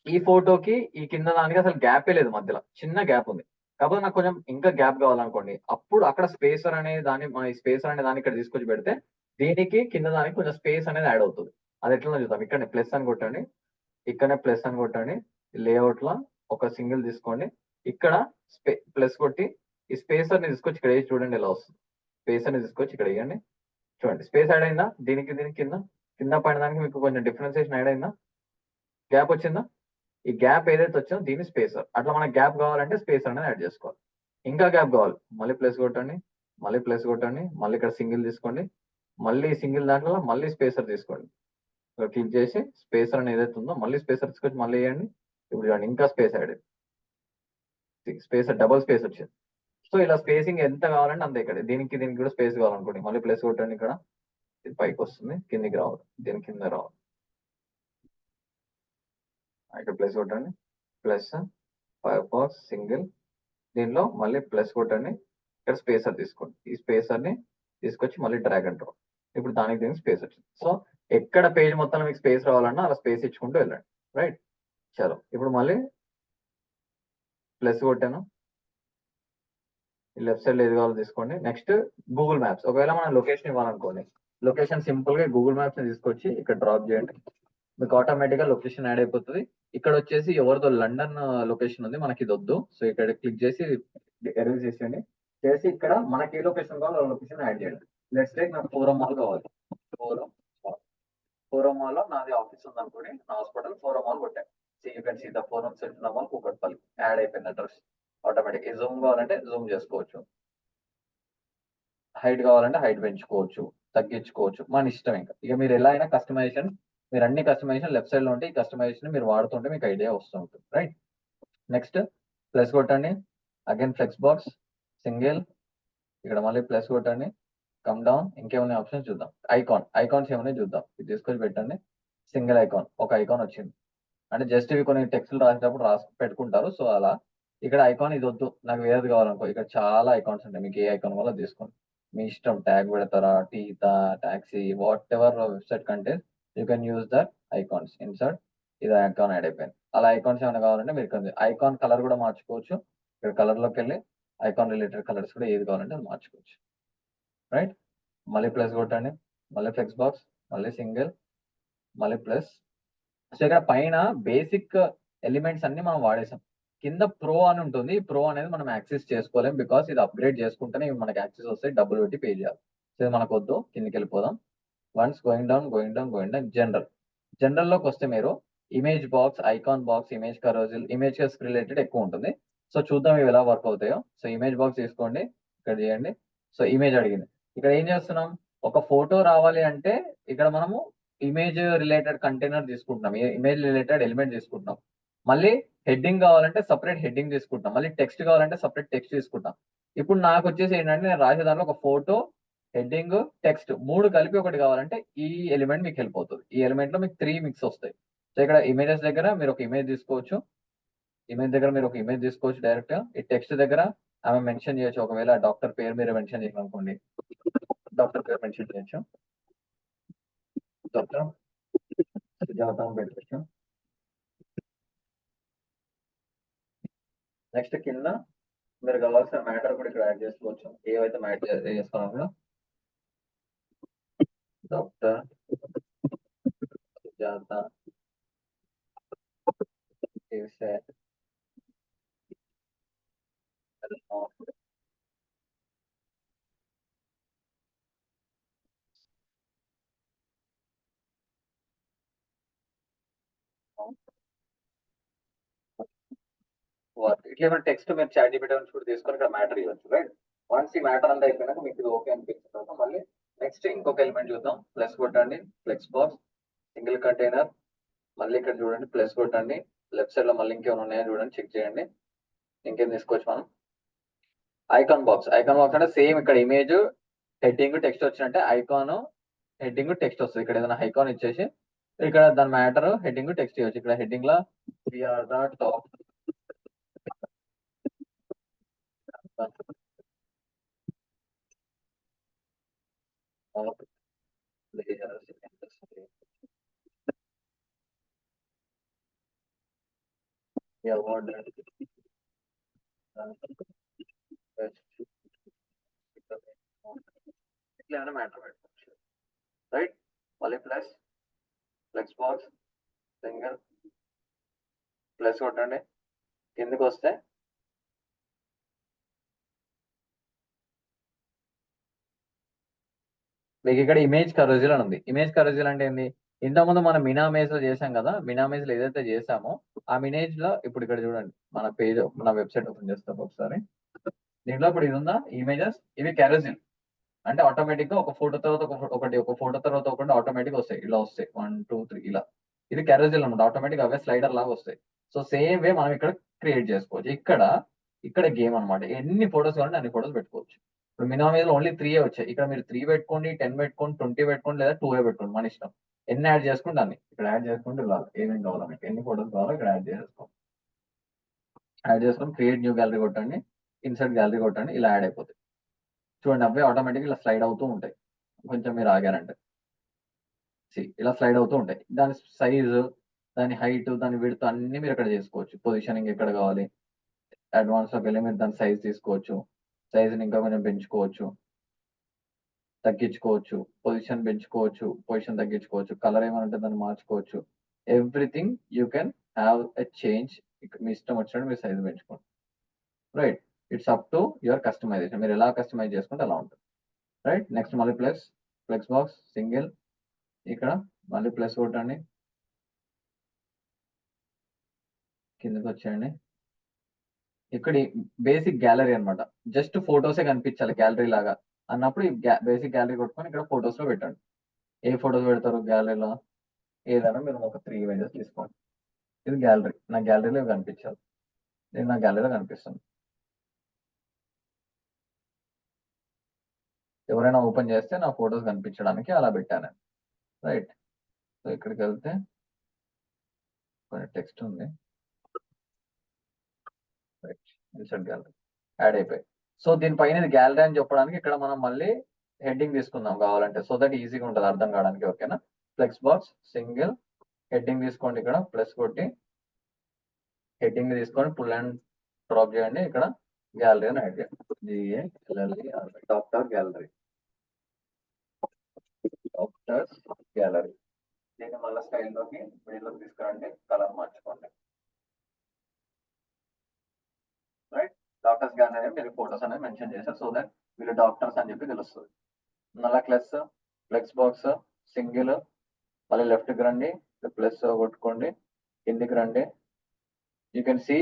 ఈ ఫోటోకి ఈ కింద దానికి అసలు గ్యాపే లేదు, మధ్యలో చిన్న గ్యాప్ ఉంది. కాకపోతే నాకు కొంచెం ఇంకా గ్యాప్ కావాలనుకోండి, అప్పుడు అక్కడ స్పేసర్ అనే దాన్ని, మన ఈ స్పేసర్ అనే దాన్ని ఇక్కడ తీసుకొచ్చి పెడితే దీనికి కింద దానికి కొంచెం స్పేస్ అనేది యాడ్ అవుతుంది. అది ఎట్లా చూద్దాం. ఇక్కడ ప్లస్ అని కొట్టండి, ఇక్కడనే ప్లస్ అని కొట్టండి, లేఅవుట్ లో ఒక సింగిల్ తీసుకోండి, ఇక్కడ ప్లస్ కొట్టి ఈ స్పేసర్ ని తీసుకొచ్చి ఇక్కడ వేసి చూడండి ఎలా వస్తుంది. స్పేసర్ ని తీసుకొచ్చి ఇక్కడ వేయండి, చూడండి స్పేస్ యాడ్ అయిందా. దీనికి కింద కింద పైన దానికి మీకు కొంచెం డిఫరెన్సియేషన్ యాడ్ అయిందా, గ్యాప్ వచ్చిందా. ఈ గ్యాప్ ఏదైతే వచ్చిందో దీన్ని స్పేసర్. అట్లా మనకి గ్యాప్ కావాలంటే స్పేసర్ అనేది యాడ్ చేసుకోవాలి. ఇంకా గ్యాప్ కావాలి, మళ్ళీ ప్లస్ కొట్టండి, మళ్ళీ ప్లస్ కొట్టండి, మళ్ళీ ఇక్కడ సింగిల్ తీసుకోండి, మళ్ళీ సింగిల్ దాంట్లో మళ్ళీ స్పేసర్ తీసుకోండి, ఇక్కడ క్లిక్ చేసి స్పేసర్ అని ఏదైతే ఉందో మళ్ళీ స్పేసర్ తీసుకొచ్చి మళ్ళీ వేయండి. ఇప్పుడు చూడండి ఇంకా స్పేస్ యాడ్ అయింది, స్పేసర్ డబుల్ స్పేస్ వచ్చింది. సో ఇలా స్పేసింగ్ ఎంత కావాలంటే అంతే. ఇక్కడ దీనికి కూడా స్పేస్ కావాలనుకోండి, మళ్ళీ ప్లస్ కొట్టండి, ఇక్కడ ఇది పైకి వస్తుంది, కిందికి రావాలి, దీని కింద రావాలి, ఇక్కడ ప్లస్ కొట్టండి, ప్లస్ ఫైర్ బాక్స్ సింగిల్, దీనిలో మళ్ళీ ప్లస్ కొట్టండి, ఇక్కడ స్పేసర్ తీసుకోండి, ఈ స్పేసర్ ని తీసుకొచ్చి మళ్ళీ డ్రాగ్ అండ్ డ్రాప్. ఇప్పుడు దీనికి స్పేస్ వచ్చింది. సో ఎక్కడ పేజ్ మొత్తం మీకు స్పేస్ రావాలన్నా అలా స్పేస్ ఇచ్చుకుంటూ వెళ్ళండి. రైట్, చలో. ఇప్పుడు మళ్ళీ ప్లస్ కొట్టాను, లెఫ్ట్ సైడ్ ఏది కావాలో తీసుకోండి. Next Google maps. ఒకవేళ మనం లొకేషన్ ఇవ్వాలనుకోండి, లొకేషన్ సింపుల్ గా గూగుల్ మ్యాప్స్ ని తీసుకొచ్చి ఇక్కడ డ్రాప్ చేయండి, మీకు ఆటోమేటిక్ గా లొకేషన్ యాడ్ అయిపోతుంది. ఇక్కడ వచ్చేసి ఎవరిదో లండన్ లొకేషన్ ఉంది, మనకి ఇది వద్దు. సో ఇక్కడ క్లిక్ చేసి ఎరేజ్ చేసేయండి, చేసి ఇక్కడ మనకి ఏ లొకేషన్ కావాలో ఆ లొకేషన్ యాడ్ చేయండి. లెట్స్ టేక్ నాకు ఫోరం మాల్ కావాలి, ఫోరం మాల్ లో నాది ఆఫీస్ ఉంది అనుకోండి, నా హాస్పిటల్ ఫోరం మాల్ కొట్టాను. You can see the Forum centre mall Kukatpally add అయిపోయింది అడ్రస్ ఆటోమేటిక్. జూమ్ కావాలంటే జూమ్ చేసుకోవచ్చు, హైట్ కావాలంటే హైట్ పెంచుకోవచ్చు, తగ్గించుకోవచ్చు, మన ఇష్టం. ఇంకా ఇక మీరు ఎలా అయినా కస్టమైజేషన్, మీరు అన్ని కస్టమైజేషన్ లెఫ్ట్ సైడ్ లో ఉంటే ఈ కస్టమైజేషన్ మీరు వాడుతుంటే మీకు ఐడియా వస్తుంటుంది. రైట్, నెక్స్ట్ ప్లస్ కొట్టండి, అగైన్ ఫ్లెక్స్ బాక్స్ సింగిల్, ఇక్కడ మళ్ళీ ప్లస్ కొట్టండి, కమ్ డౌన్. ఇంకేమున్నాయి ఆప్షన్స్ చూద్దాం. ఐకాన్స్ ఏమున్నాయి చూద్దాం. ఇది తీసుకొచ్చి పెట్టండి, సింగిల్ ఐకాన్, ఒక ఐకాన్ వచ్చింది. అంటే జస్ట్ ఇవి కొన్ని టెక్స్ట్లు రాసేటప్పుడు రాసి పెట్టుకుంటారు. సో అలా ఇక్కడ ఐకాన్ ఇది వద్దు, నాకు వేరేది కావాలనుకో, ఇక్కడ చాలా ఐకాన్స్ ఉంటాయి, మీకు ఏ ఐకాన్ వల్ల తీసుకోండి, మీ ఇష్టం. ట్యాగ్ పెడతారా, టీతా, taxi, whatever website content you can use that icons. Insert, ఇది ఐకాన్ యాడ్ అయిపోయింది. అలా ఐకాన్స్ ఏమైనా కావాలంటే మీరు ఐకాన్ కలర్ కూడా మార్చుకోవచ్చు. ఇక్కడ కలర్ లోకి వెళ్ళి ఐకాన్ రిలేటెడ్ కలర్స్ కూడా ఏది కావాలంటే అది మార్చుకోవచ్చు. రైట్, మళ్ళీ ప్లస్ కొట్టండి, మళ్ళీ ఫ్లెక్స్ బాక్స్, మళ్ళీ సింగిల్, మళ్ళీ ప్లస్. సో ఇక్కడ పైన బేసిక్ ఎలిమెంట్స్ అన్ని మనం వాడేసాం. కింద ప్రో అని ఉంటుంది, ప్రో అనేది మనం యాక్సెస్ చేసుకోలేం, బికాస్ ఇది అప్గ్రేడ్ చేసుకుంటేనే ఇవి మనకి యాక్సెస్ వస్తాయి, డబ్బులు పెట్టి పే చేయాలి. సో ఇది మనకు వద్దు, కిందికి వెళ్ళిపోదాం. వన్స్ గోయింగ్ డౌన్ జనరల్ లోకి వస్తే మీరు image box, icon box, image carousel, images related ఎక్కువ ఉంటుంది. సో చూద్దాం ఇవి ఎలా వర్క్ అవుతాయో. సో ఇమేజ్ బాక్స్ తీసుకోండి, ఇక్కడ చేయండి. సో ఇమేజ్ అడిగింది, ఇక్కడ ఏం చేస్తున్నాం, ఒక ఫోటో రావాలి అంటే ఇక్కడ మనము ఇమేజ్ రిలేటెడ్ కంటైనర్ తీసుకుంటున్నాం, ఇమేజ్ రిలేటెడ్ ఎలిమెంట్ తీసుకుంటున్నాం. మళ్ళీ హెడ్డింగ్ కావాలంటే సపరేట్ హెడ్డింగ్ తీసుకుంటాం, మళ్ళీ టెక్స్ట్ కావాలంటే సపరేట్ టెక్స్ట్ తీసుకుంటాం. ఇప్పుడు నాకు వచ్చేసి ఏంటంటే నేను రాసే దాంట్లో ఒక ఫోటో, హెడ్డింగ్, టెక్స్ట్ మూడు కలిపి ఒకటి కావాలంటే ఈ ఎలిమెంట్ మీకు హెల్ప్ అవుతుంది. ఈ ఎలిమెంట్ లో మీకు 3 మిక్స్ వస్తాయి. సో ఇక్కడ ఇమేజెస్ దగ్గర మీరు ఒక ఇమేజ్ తీసుకోవచ్చు, డైరెక్ట్ గా. ఈ టెక్స్ట్ దగ్గర ఆమె మెన్షన్ చేయొచ్చు, ఒకవేళ డాక్టర్ పేరు మీరు మెన్షన్ చేయాలనుకోండి, డాక్టర్ పేరు మెన్షన్ చేయొచ్చు, డాక్టర్ సుజాత అని పెట్టచ్చు. నెక్స్ట్ కింద మీరు కావాల్సిన మ్యాటర్ కూడా ఇక్కడ యాడ్ చేసుకోవచ్చు, ఏవైతే మ్యాటర్ చేసుకోవాలో. డాక్టర్ సుజాత ఇట్లా ఏమైనా టెక్స్ట్ మీరు చాట్ జీపీటీ నుంచి కూడా తీసుకొని ఇక్కడ మ్యాటర్ ఇవ్వచ్చు, రైట్? వన్స్ ఈ మ్యాటర్ అంతా అయిపోయినాక మీకు ఇది ఓకే అనిపించిన తర్వాత మళ్ళీ నెక్స్ట్ ఇంకొక ఎలిమెంట్ చూద్దాం. ప్లస్ కొట్టండి, ఫ్లెక్స్ బాక్స్, సింగిల్ కంటైనర్, మళ్ళీ ఇక్కడ చూడండి ప్లస్ కొట్టండి, లెఫ్ట్ సైడ్ లో మళ్ళీ ఇంకేమైనా ఉన్నాయో చూడండి, చెక్ చేయండి. ఇంకేం తీసుకోవచ్చు మనం? Icon box. ఐకాన్ బాక్స్ అంటే సేమ్ ఇక్కడ ఇమేజ్ హెడ్డింగ్ టెక్స్ట్ వచ్చినట్టే ఐకాన్ హెడ్డింగ్ టెక్స్ట్ వస్తుంది. ఇక్కడ ఏదైనా ఐకాన్ ఇచ్చేసి ఇక్కడ దాని మ్యాటర్ హెడ్డింగ్ టెక్స్ట్ ఇవ్వచ్చు. ఇక్కడ హెడ్డింగ్ లో we're the top players in the city. We awarded ఇట్లా ఏమైనా మ్యాటర్ పెట్టుకోవచ్చు, రైట్? మళ్ళీ plus flex box, single plus కొట్టండి, కిందకి వస్తే మీకు ఇక్కడ ఇమేజ్ కరోజిల్ అని ఉంది. ఇమేజ్ కరోజిల్ అంటే ఏంది? ఇంతకుముందు మనం మినామేజ్ లో చేసాం కదా, మినామేజ్ లో ఏదైతే చేసామో ఆ మినేజ్ లో ఇప్పుడు ఇక్కడ చూడండి మన పేజ్, మన వెబ్సైట్ ఓపెన్ చేస్తాం ఒకసారి. దీంట్లో ఇప్పుడు ఇది ఉందా ఇమేజెస్, ఇవి కరోజిల్ అంటే ఆటోమేటిక్ గా ఒక ఫోటో తర్వాత ఒక ఫోటో తర్వాత ఒకటి ఆటోమేటిక్ వస్తాయి, ఇలా వస్తాయి 1 2 3 ఇలా. ఇది కెరోజిల్ అనమాట, ఆటోమేటిక్ అవే స్లైడర్ లాగా వస్తాయి. సో సేమ్ వే మనం ఇక్కడ క్రియేట్ చేసుకోవచ్చు. ఇక్కడ గేమ్ అనమాట, ఎన్ని ఫోటోస్ కావాలంటే అన్ని ఫోటోస్ పెట్టుకోవచ్చు. ఇప్పుడు మినిమం ఓన్లీ 3 వచ్చాయి, ఇక్కడ మీరు 3 పెట్టుకోండి, 10 పెట్టుకోండి, 20 పెట్టుకోండి, లేదా 2 పెట్టుకోండి, మన ఇష్టం. ఎన్ని యాడ్ చేసుకుంటే అన్ని ఇక్కడ యాడ్ చేసుకుంటే ఇలా ఏమేమి కావాలో మీకు ఎన్ని ఫోటోస్ కావాలో ఇక్కడ యాడ్ చేసుకోండి. యాడ్ చేసుకొని క్రియేట్ న్యూ గ్యాలరీ కొట్టండి, ఇన్సర్ట్ గ్యాలరీ కొట్టండి, ఇలా యాడ్ అయిపోతాయి. చూడండి అవే ఆటోమేటిక్ ఇలా స్లైడ్ అవుతూ ఉంటాయి. కొంచెం మీరు ఆగారంటే ఇలా స్లైడ్ అవుతూ ఉంటాయి. దాని సైజు, దాని హైట్, దాని విడ్త్ అన్ని మీరు ఇక్కడ చేసుకోవచ్చు. పొజిషనింగ్ ఎక్కడ కావాలి, అడ్వాన్స్ లోకి వెళ్ళి మీరు దాని సైజ్ తీసుకోవచ్చు. సైజుని ఇంకా కొంచెం పెంచుకోవచ్చు, తగ్గించుకోవచ్చు, పొజిషన్ పెంచుకోవచ్చు, పొజిషన్ తగ్గించుకోవచ్చు, కలర్ ఏమైనా ఉంటే దాన్ని మార్చుకోవచ్చు. Everything you can have a change. మీ ఇష్టం వచ్చినట్టు మీరు సైజ్ పెంచుకోండి, right? It's up to your customization, మీరు ఎలా కస్టమైజ్ చేసుకుంటే అలా ఉంటుంది, రైట్? నెక్స్ట్ మళ్ళీ ఫ్లెక్స్ బాక్స్, సింగిల్, ఇక్కడ మళ్ళీ ప్లస్ కొట్టండి, కిందకి వచ్చేయండి. ఇక్కడ బేసిక్ గ్యాలరీ అనమాట, జస్ట్ ఫొటోసే కనిపించాలి గ్యాలరీ లాగా అన్నప్పుడు ఈ బేసిక్ గ్యాలరీ కొట్టుకొని ఇక్కడ ఫొటోస్ లో పెట్టండి. ఏ ఫొటోస్ పెడతారు గ్యాలరీలో? ఏదైనా మీరు ఒక 3 ఇమేజెస్ తీసుకోండి. ఇది గ్యాలరీ, నా గ్యాలరీలో కనిపించాలి, నేను నా గ్యాలరీలో కనిపిస్తుంది. ఎవరైనా ఓపెన్ చేస్తే నా ఫొటోస్ కనిపించడానికి అలా పెట్టాను, రైట్? సో ఇక్కడికి వెళ్తే టెక్స్ట్ ఉంది, ఇన్సర్ట్ గ్యాలరీ యాడ్ అయిపోయి. సో దీనిపైన ఇది గ్యాలరీ అని చెప్పడానికి ఇక్కడ మనం మళ్ళీ హెడ్డింగ్ తీసుకుందాం కావాలంటే, సో దట్ ఈజీగా ఉంటుంది అర్థం కావడానికి, ఓకేనా? ఫ్లెక్స్ బాక్స్, సింగిల్, హెడ్డింగ్ తీసుకోండి, ఇక్కడ ప్లస్ కొట్టి హెడ్డింగ్ తీసుకొని పుల్ అండ్ డ్రాప్ చేయండి, ఇక్కడ గ్యాలరీ అని యాడ్ చేయండి. GALLERY, doctor gallery, doctors gallery. దీన్ని మళ్ళీ స్టైల్లోకి మిడిల్లోకి తీసుకురండి, కలర్ మార్చుకోండి, రైట్? డాక్టర్స్ గ్యాలరీ మీరు ఫోటోస్ అనేది మెన్షన్ చేశారు, సో దట్ వీళ్ళు డాక్టర్స్ అని చెప్పి తెలుస్తుంది. మళ్ళీ ఫ్లెక్స్ బాక్స్, సింగిల్, మళ్ళీ లెఫ్ట్కి రండి, ప్లస్ కొట్టుకోండి, కిందికి రండి. యూ కెన్ సీ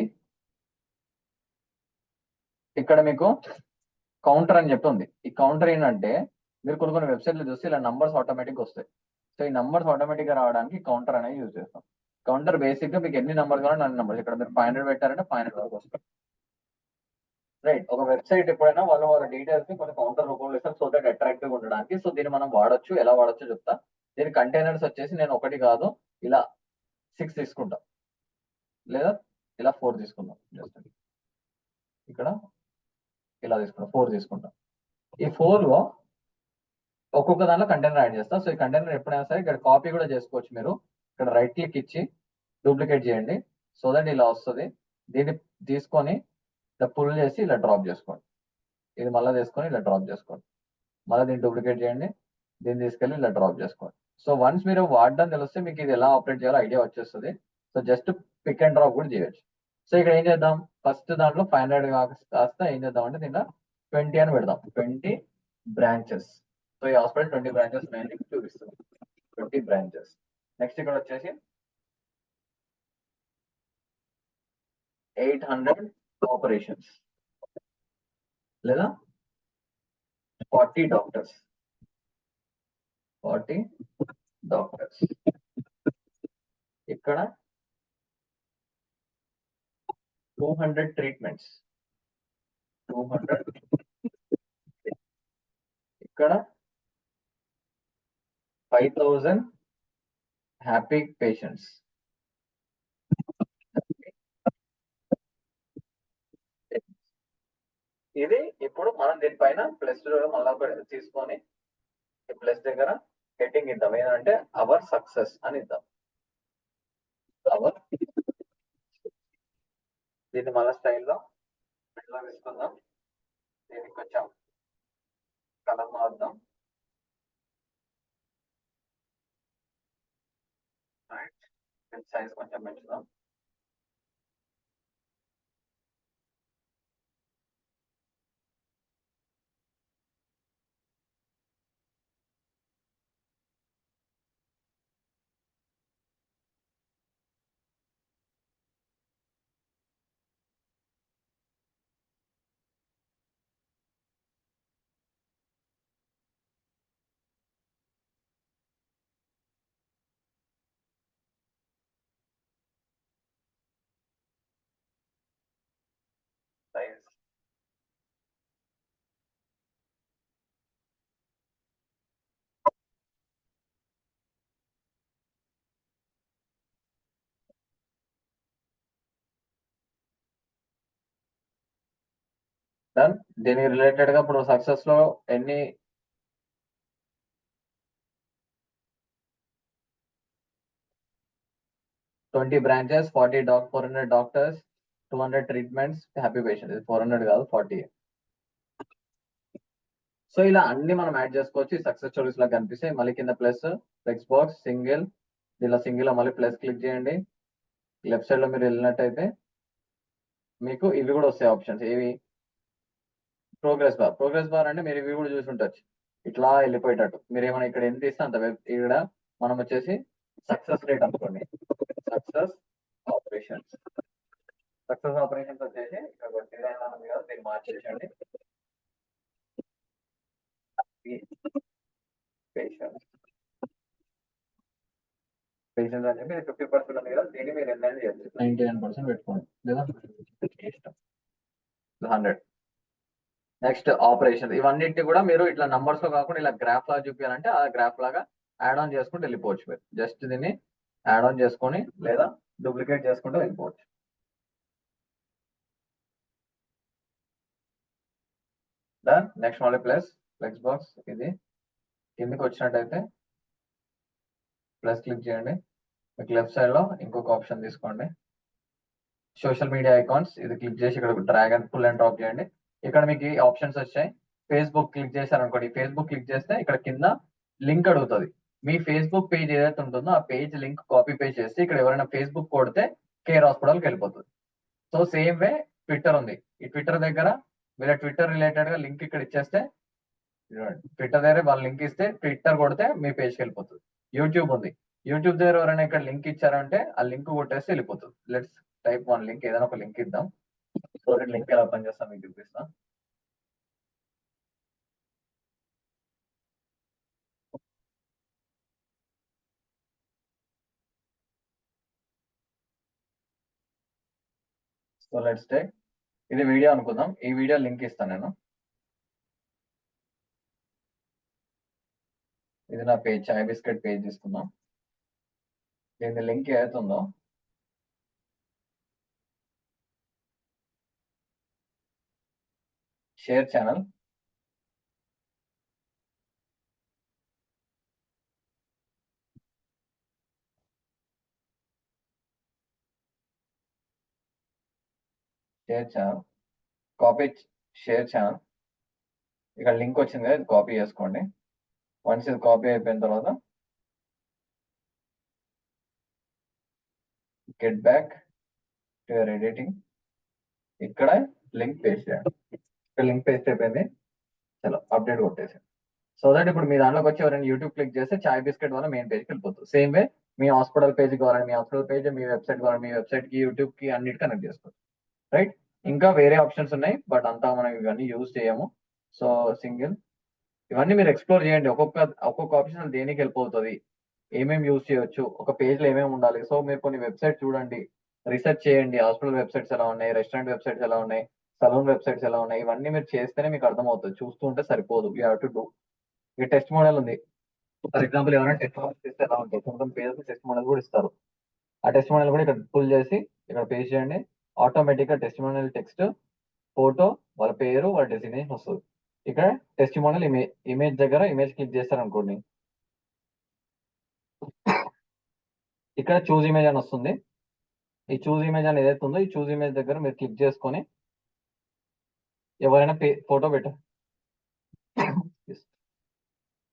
ఇక్కడ మీకు కౌంటర్ అని చెప్పి ఉంది. ఈ కౌంటర్ ఏంటంటే మీరు కొన్ని వెబ్సైట్లు చూస్తే ఇలా నంబర్స్ ఆటోమేటిక్ వస్తాయి. సో ఈ నంబర్స్ ఆటోమేటిక్ గా రావడానికి కౌంటర్ అనేది యూజ్ చేస్తాం. కౌంటర్ బేసిక్ గా మీకు ఎన్ని నంబర్స్ కావాలంటే అన్ని నంబర్స్, ఇక్కడ మీరు 500 పెట్టారంటే 500 వరకు వస్తాయి, రైట్? ఒక వెబ్సైట్ ఎప్పుడైనా వాళ్ళ డీటెయిల్స్ ని కొన్ని కౌంటర్ రూపంలో ఇస్తారు, సో దట్ అట్రాక్టివ్ ఉండడానికి. సో దీన్ని మనం వాడొచ్చు, ఎలా వాడొచ్చో చెప్తా. దీని కంటైనర్స్ వచ్చేసి నేను ఒకటి కాదు ఇలా 6 తీసుకుంటా, లేదా ఇలా 4 తీసుకుందాం, జస్ట్ ఇక్కడ ఇలా తీసుకుంటాం, 4 తీసుకుంటాం. ఈ 4 లో ఒక్కొక్క దానిలో కంటైనర్ యాడ్ చేస్తా. సో ఈ కంటైనర్ ఎప్పుడైనా సరే ఇక్కడ కాపీ కూడా చేసుకోవచ్చు. మీరు ఇక్కడ రైట్ క్లిక్ ఇచ్చి డూప్లికేట్ చేయండి, సో దట్ ఇలా వస్తుంది. దీన్ని తీసుకొని ఇలా పుల్ చేసి ఇలా డ్రాప్ చేసుకోండి, ఇది మళ్ళీ తీసుకొని ఇలా డ్రాప్ చేసుకోండి, మళ్ళీ దీన్ని డూప్లికేట్ చేయండి, దీన్ని తీసుకెళ్ళి ఇలా డ్రాప్ చేసుకోండి. సో వన్స్ మీరు వాడడం తెలిస్తే మీకు ఇది ఎలా ఆపరేట్ చేయాలో ఐడియా వచ్చేస్తుంది. So just pick and drop కూడా చేయొచ్చు. సో ఇక్కడ ఏం చేద్దాం, ఫస్ట్ దాంట్లో 500 కాస్త ఏం చేద్దాం అంటే దీంట్లో 20 అని పెడదాం, 20 బ్రాంచెస్. సో ఈ హాస్పిటల్ 20 బ్రాంచెస్ ఉన్నాయని చూపిస్తుంది, 20 బ్రాంచెస్. నెక్స్ట్ ఇక్కడ వచ్చేసి 800 ఆపరేషన్స్ లేదా 40 డాక్టర్స్, 40 డాక్టర్స్. ఇక్కడ 200 ట్రీట్మెంట్స్, 200. ఇక్కడ 5000 హ్యాపీ పేషెంట్స్. ఇది ఇప్పుడు మనం దీనిపైన ప్లస్ మళ్ళీ తీసుకొని ప్లస్ దగ్గర హెడ్డింగ్ ఇద్దాం, ఏంటంటే అవర్ సక్సెస్ అని ఇద్దాం. అవర్, దీన్ని మళ్ళీ స్టైల్లో తీసుకుందాం. దీనికి కొంచెం కలర్ మారుద్దాం, సైజ్ కొంచెం పెంచుదాం. Size done. దీనికి రిలేటెడ్ గా ఇప్పుడు సక్సెస్ లో ఎన్ని 20 branches, 400 doctors, 200 treatments, happy patient. ఇది 400 కాదు 40. సో ఇలా అన్ని మనం యాడ్ చేసుకోవచ్చు, సక్సెస్ స్టోరీస్ లాగా కనిపిస్తాయి. మళ్ళీ కింద ప్లస్, టెక్స్ట్ బాక్స్, సింగిల్, దీనిలో సింగిల్ మళ్ళీ ప్లస్ క్లిక్ చేయండి. లెఫ్ట్ సైడ్ లో మీరు వెళ్ళినట్టయితే మీకు ఇవి కూడా వస్తాయి ఆప్షన్స్. ఏవి, ప్రోగ్రెస్ బార్. ప్రోగ్రెస్ బార్ అంటే మీరు ఇవి కూడా చూసి ఉండొచ్చు, ఇట్లా వెళ్ళిపోయేటట్టు. మీరు ఏమైనా ఇక్కడ ఎంత ఇస్తే అంత ఇక్కడ మనం వచ్చేసి సక్సెస్ రేట్ అనుకోండి, సక్సెస్ ఆపరేషన్స్. సక్సెస్ ఆపరేషన్స్ వచ్చేసి ఇక్కడ డిజైన్ ఉంది కదా, దీన్ని మార్చేసండి. పేషెంట్స్, పేషెంట్స్ అని చెప్పి 50% ఉంది కదా, దీన్ని మీరు ఎన్నైనా చేయొచ్చు. 99% పెట్టుకోండి లేదా ఇష్టం, 100. Next operation. ఇవన్నిటిని కూడా మీరు ఇట్లా నంబర్స్ లో కాకుండా ఇలా గ్రాఫ్ లాగా చూపించాలంటే ఆ గ్రాఫ్ లాగా యాడ్ ఆన్ చేసుకుంటూ వెళ్ళిపోవచ్చు. మీరు జస్ట్ దీన్ని యాడ్ ఆన్ చేసుకొని లేదా డూప్లికేట్ చేసుకుంటూ వెళ్ళిపోవచ్చు. డన్. నెక్స్ట్ మళ్ళీ ప్లస్, ఫ్లెక్స్ బాక్స్. ఇది కిందకి వచ్చినట్టయితే ప్లస్ క్లిక్ చేయండి. మీకు లెఫ్ట్ సైడ్ లో ఇంకొక ఆప్షన్ తీసుకోండి, సోషల్ మీడియా అకౌంట్స్. ఇది క్లిక్ చేసి ఇక్కడ drag and pull and drop చేయండి. ఇక్కడ మీకు ఆప్షన్స్ వచ్చాయి. ఫేస్బుక్ క్లిక్ చేశారనుకోండి, ఫేస్బుక్ క్లిక్ చేస్తే ఇక్కడ కింద లింక్ అడుగుతుంది. మీ ఫేస్బుక్ పేజ్ ఏదైతే ఉంటుందో ఆ పేజ్ లింక్ కాపీ పేస్ట్ చేస్తే ఇక్కడ ఎవరైనా ఫేస్బుక్ కొడితే కేర్ హాస్పిటల్కి వెళ్ళిపోతుంది. సో సేమ్ వే ట్విట్టర్ ఉంది. ఈ ట్విట్టర్ దగ్గర వీళ్ళ ట్విట్టర్ రిలేటెడ్ గా లింక్ ఇక్కడ ఇచ్చేస్తే, ట్విట్టర్ దగ్గర వాళ్ళు లింక్ ఇస్తే ట్విట్టర్ కొడితే మీ పేజ్కి వెళ్ళిపోతుంది. యూట్యూబ్ ఉంది. యూట్యూబ్ దగ్గర ఎవరైనా ఇక్కడ లింక్ ఇచ్చారంటే ఆ లింక్ కొట్టేస్తే వెళ్ళిపోతుంది. లెట్స్ టైప్ 1 లింక్, ఏదైనా ఒక లింక్ ఇద్దాం. సో లింక్ ఎలా పనిచేస్తాం మీకు చూపిస్తాం. సో లెట్స్ టేక్, ఇది వీడియో అనుకుందాం. ఈ వీడియో లింక్ ఇస్తాను నేను. ఇది నా పేజ్, చాయ్ బిస్కెట్ పేజ్ తీసుకుందాం. దీని లింక్ ఏదైతే ఉందో share channel, share channel, copy share channel. ఇక్కడ లింక్ వచ్చింది కదా, ఇది కాపీ చేసుకోండి. వన్స్ ఇది కాపీ అయిపోయిన తర్వాత గెట్ బ్యాక్, యువర్ ఎడిటింగ్, ఇక్కడ లింక్ పేస్ట్ చేయండి. ఇక్కడ లింక్ పేస్ట్ అయిపోయింది. చలో అప్డేట్ కొట్టేసి, సో దట్ ఇప్పుడు మీ దాంట్లోకి వచ్చి ఎవరైనా యూట్యూబ్ క్లిక్ చేస్తే చాయ్ బిస్కెట్ వల్ల మెయిన్ పేజ్కి వెళ్ళిపోతుంది. సేమ్ వే మీ హాస్పిటల్ పేజ్ కావాలంటే మీ హాస్పిటల్ పేజ్, మీ వెబ్సైట్ కావాలంటే మీ వెబ్సైట్ కి, యూట్యూబ్ కి అన్నిటి కనెక్ట్ చేసుకోవచ్చు. రైట్, ఇంకా వేరే ఆప్షన్స్ ఉన్నాయి బట్ అంతా మనం ఇవన్నీ యూజ్ చేయము. సో సింగిల్ ఇవన్నీ మీరు ఎక్స్ప్లోర్ చేయండి. ఒక్కొక్క ఆప్షన్ దేనికి హెల్ప్ అవుతుంది, ఏమేమి యూజ్ చేయొచ్చు, ఒక పేజ్ లో ఏమేమి ఉండాలి. సో మీరు కొన్ని వెబ్సైట్ చూడండి, రీసెర్చ్ చేయండి. హాస్పిటల్ వెబ్సైట్స్ ఎలా ఉన్నాయి, రెస్టారెంట్ వెబ్సైట్స్ ఎలా ఉన్నాయి, సలూన్ వెబ్సైట్స్ ఎలా ఉన్నాయి, ఇవన్నీ మీరు చేస్తేనే మీకు అర్థమవుతుంది. చూస్తూ ఉంటే సరిపోదు, యూ హ్యావ్ టు డూ. ఈ టెస్ట్ మోడల్ ఉంది, ఫర్ ఎగ్జాంపుల్ ఎవరైనా టెస్ట్ మోడల్ చేస్తే ఎలా ఉంటాయి, కొంచెం పేజ్ టెస్ట్ మోడల్ కూడా ఇస్తారు. ఆ టెస్ట్ మోడల్ కూడా ఇక్కడ పుల్ చేసి ఇక్కడ పేస్ట్ చేయండి. ఆటోమేటిక్ గా టెస్ట్ మోడల్ టెక్స్ట్, ఫోటో, వాళ్ళ పేరు, వాళ్ళ డెసిగ్నేషన్ వస్తుంది. ఇక్కడ టెస్ట్ మోడల్ ఇమేజ్ దగ్గర ఇమేజ్ క్లిక్ చేస్తారు అనుకోండి, ఇక్కడ చూజ్ ఇమేజ్ అని వస్తుంది. ఈ చూజ్ ఇమేజ్ అని ఏదైతే ఉందో ఈ చూజ్ ఇమేజ్ దగ్గర మీరు క్లిక్ చేసుకొని ఎవరైనా ఫోటో పెట్టండి.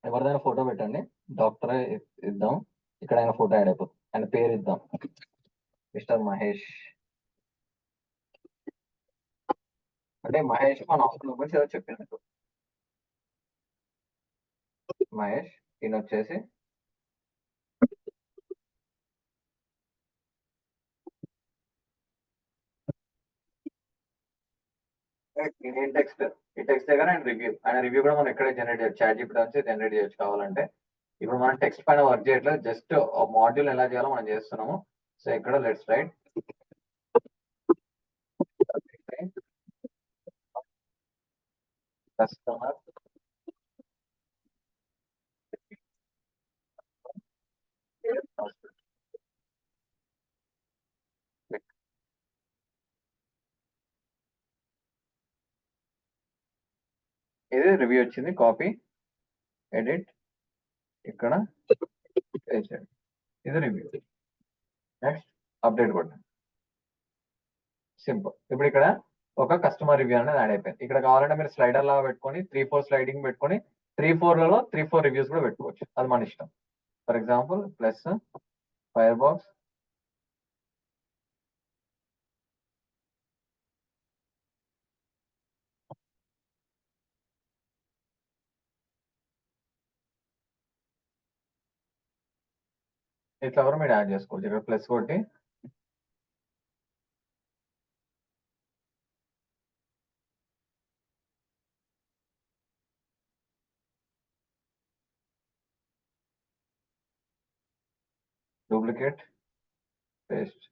ఎవరిదైనా ఫోటో పెట్టండి. డాక్టర్ ఇద్దాం, ఇక్కడ ఆయన ఫోటో యాడ్ అయిపోతుంది. ఆయన పేరు ఇద్దాం, మిస్టర్ మహేష్. అంటే మహేష్ మన హాస్పిటల్ గురించి ఏదో చెప్పినట్టు. మహేష్ ఈయన వచ్చేసి టెక్స్ట్, ఈ టెక్స్ట్ దగ్గర ఆయన రివ్యూ కూడా మనం ఎక్కడ జనరేట్ చేయొచ్చు, చాట్ జీపీటీ నుంచి జనరేట్ చేయొచ్చు కావాలంటే. ఇప్పుడు మనం టెక్స్ట్ పైన వర్క్ చేయట్లేదు, జస్ట్ మాడ్యూల్ ఎలా చేయాలో మనం చేస్తున్నాము. సో ఇక్కడ లెట్స్ రైట్ కస్టమర్ ఇది రివ్యూ వచ్చింది, కాపీ, ఎడిట్, ఇక్కడ పేస్ట్ చేయండి. ఇది రివ్యూ. నెక్స్ట్ అప్డేట్ కొట్టండి. సింపుల్. ఇప్పుడు ఇక్కడ ఒక కస్టమర్ రివ్యూ అనేది యాడ్ అయిపోయింది. ఇక్కడ కావాలంటే మీరు స్లైడర్ లాగా పెట్టుకొని 3-4 స్లైడింగ్ పెట్టుకొని 3-4లలో 3-4 రివ్యూస్ కూడా పెట్టుకోవచ్చు, అది మన ఇష్టం. For example plus fire box, ఇట్లా కూడా మీరు యాడ్ చేసుకోవచ్చు. ఇక్కడ ప్లస్ కొట్టి duplicate paste,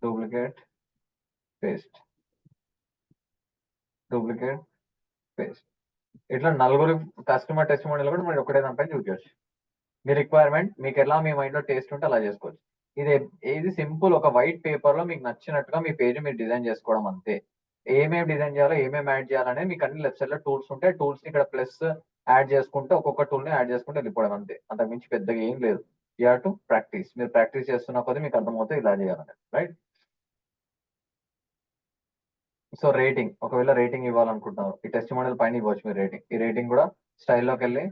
duplicate paste, duplicate paste. ఇట్లా నలుగురు కస్టమర్ టెస్ట్ మోడల్ కూడా మీరు ఒకటే దానిపై చూపించవచ్చు. మీ రిక్వైర్మెంట్ మీకు ఎలా మీ మైండ్ లో టేస్ట్ ఉంటే అలా చేసుకోవచ్చు. ఇది సింపుల్, ఒక వైట్ పేపర్ లో మీకు నచ్చినట్టుగా మీ పేజ్ మీరు డిజైన్ చేసుకోవడం అంతే. ఏమేమి డిజైన్ చేయాలో, ఏమేమి యాడ్ చేయాలనే మీకు అన్ని లెఫ్ట్ సైడ్ లో టూల్స్ ఉంటాయి. టూల్స్ ఇక్కడ ప్లస్ యాడ్ చేసుకుంటే ఒక్కొక్క టూల్ ని యాడ్ చేసుకుంటే వెళ్ళిపోవడం అంతే, అంతకు మించి పెద్దగా ఏం లేదు. You have to practice. మీరు ప్రాక్టీస్ చేస్తున్న కొద్దీ మీకు అర్థమవుతుంది ఇలా చేయాలని, రైట్. సో రేటింగ్, ఒకవేళ రేటింగ్ ఇవ్వాలనుకుంటున్నారు ఈ టెస్ట్ మోడల్ పైన ఇవ్వచ్చు మీరు రేటింగ్. ఈ రేటింగ్ కూడా స్టైల్లోకి వెళ్ళి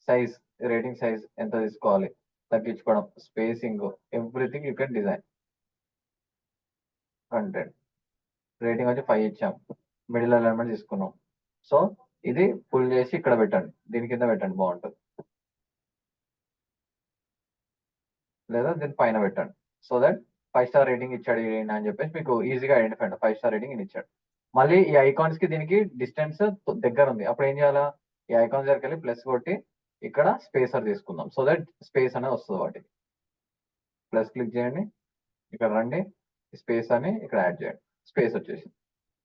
సైజ్, రేటింగ్ సైజ్ ఎంత తీసుకోవాలి, తగ్గించుకోవడం, spacing, everything you can design. Content rating వచ్చి 5 ఇచ్చాం, మిడిల్ అలైన్మెంట్ తీసుకున్నాం. సో ఇది ఫుల్ చేసి ఇక్కడ పెట్టండి, దీని కింద పెట్టండి బాగుంటుంది, లేదా దీని పైన పెట్టండి. సో దట్ 5 స్టార్ రేటింగ్ ఇచ్చాడు ఈయన అని చెప్పేసి మీకు ఈజీగా ఐడెంటిఫై అండి, 5 స్టార్ రేటింగ్ ఇచ్చాడు. మళ్ళీ ఈ ఐకాన్స్ కి దీనికి డిస్టెన్స్ దగ్గర ఉంది, అప్పుడు ఏం చేయాలా, ఈ ఐకాన్స్ దగ్గరికి వెళ్ళి ప్లస్ కొట్టి ఇక్కడ స్పేసర్ తీసుకుందాం. సో దట్ స్పేస్ అనేది వస్తుంది వాటికి. ప్లస్ క్లిక్ చేయండి, ఇక్కడ రండి, స్పేస్ అని ఇక్కడ యాడ్ చేయండి, స్పేస్ వచ్చేసింది.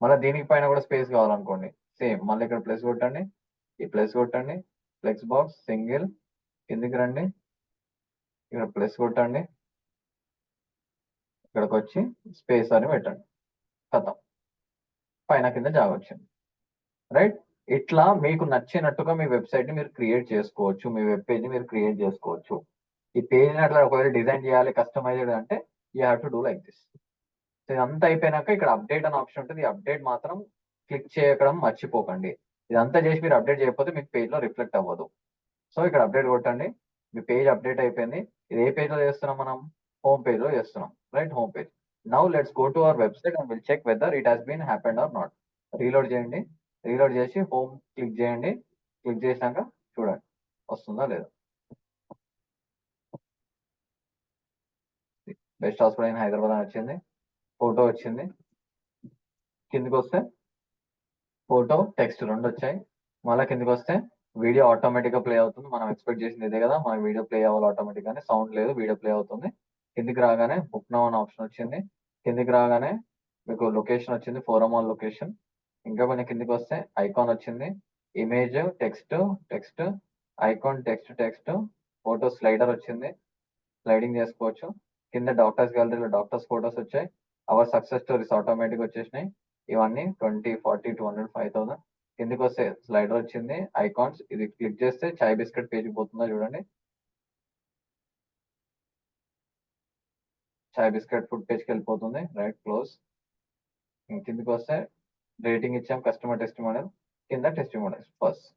మళ్ళీ దీనికి పైన కూడా స్పేస్ కావాలనుకోండి, సేమ్ మళ్ళీ ఇక్కడ ప్లస్ కొట్టండి, ఈ ప్లస్ కొట్టండి, ఫ్లెక్స్ బాక్స్ సింగిల్, కిందికి రండి, ఇక్కడ ప్లస్ కొట్టండి, ఇక్కడికి వచ్చి స్పేస్ అని పెట్టండి, కథం, పైన కింద జాగా వచ్చింది, రైట్. ఇట్లా మీకు నచ్చినట్టుగా మీ వెబ్సైట్ ని మీరు క్రియేట్ చేసుకోవచ్చు, మీ వెబ్ పేజ్ ని మీరు క్రియేట్ చేసుకోవచ్చు. ఈ పేజ్ ని అట్లా ఒకవేళ డిజైన్ చేయాలి, కస్టమైజ్డ్ అంటే you have to do like this. ఇదంతా అయిపోయినాక ఇక్కడ అప్డేట్ అనే ఆప్షన్ ఉంటుంది, అప్డేట్ మాత్రం క్లిక్ చేయడం మర్చిపోకండి. ఇదంతా చేసి మీరు అప్డేట్ చేయకపోతే మీకు పేజ్ లో రిఫ్లెక్ట్ అవ్వదు. సో ఇక్కడ అప్డేట్ కొట్టండి, మీ పేజ్ అప్డేట్ అయిపోయింది. ఇది ఏ పేజ్ లో చేస్తున్నాం మనం, హోమ్ పేజ్ లో చేస్తున్నాం, right. Home page Now let's go to our website and we'll check whether it has been happened or not. Reload చేయండి. రీలోడ్ చేసి హోమ్ క్లిక్ చేయండి. క్లిక్ చేసినాక చూడండి వస్తుందా లేదా. బెస్ట్ హాస్పిటల్ ఇన్ హైదరాబాద్ అని వచ్చింది. ఫోటో వచ్చింది. కిందికి వస్తే ఫోటో టెక్స్ట్ రెండు వచ్చాయి. మళ్ళీ కిందికి వస్తే వీడియో ఆటోమేటిక్ గా ప్లే అవుతుంది. మనం ఎక్స్పెక్ట్ చేసింది ఇదే కదా, మన వీడియో ప్లే అవ్వాలి ఆటోమేటిక్ గానే. సౌండ్ లేదు, వీడియో ప్లే అవుతుంది. కిందికి రాగానే బుక్ నౌ అనే ఆప్షన్ వచ్చింది. కిందికి రాగానే మీకు లొకేషన్ వచ్చింది, ఫోరమాల్ లొకేషన్. ఇంకా కొంచెం కిందికి వస్తే ఐకాన్ వచ్చింది, image, text, text, icon, text, text, photo slider వచ్చింది, స్లైడింగ్ చేసుకోవచ్చు. కింద డాక్టర్స్ గ్యాలరీలో డాక్టర్స్ ఫోటోస్ వచ్చాయి. అవర్ సక్సెస్ స్టోరీస్ ఆటోమేటిక్ వచ్చేసినాయి. ఇవన్నీ 20, 40, 200, 5000. కిందికి వస్తే స్లైడర్ వచ్చింది, ఐకాన్స్. ఇది క్లిక్ చేస్తే చాయ్ బిస్కెట్ పేజ్ పోతుందో చూడండి. చాయ్ బిస్కెట్ ఫుడ్ పేజ్కి వెళ్ళిపోతుంది. Right, close. కిందికి వస్తే రేటింగ్ ఇచ్చాం, కస్టమర్ టెస్టిమోనియల్. కింద టెస్టిమోనియల్ ఫస్ట్.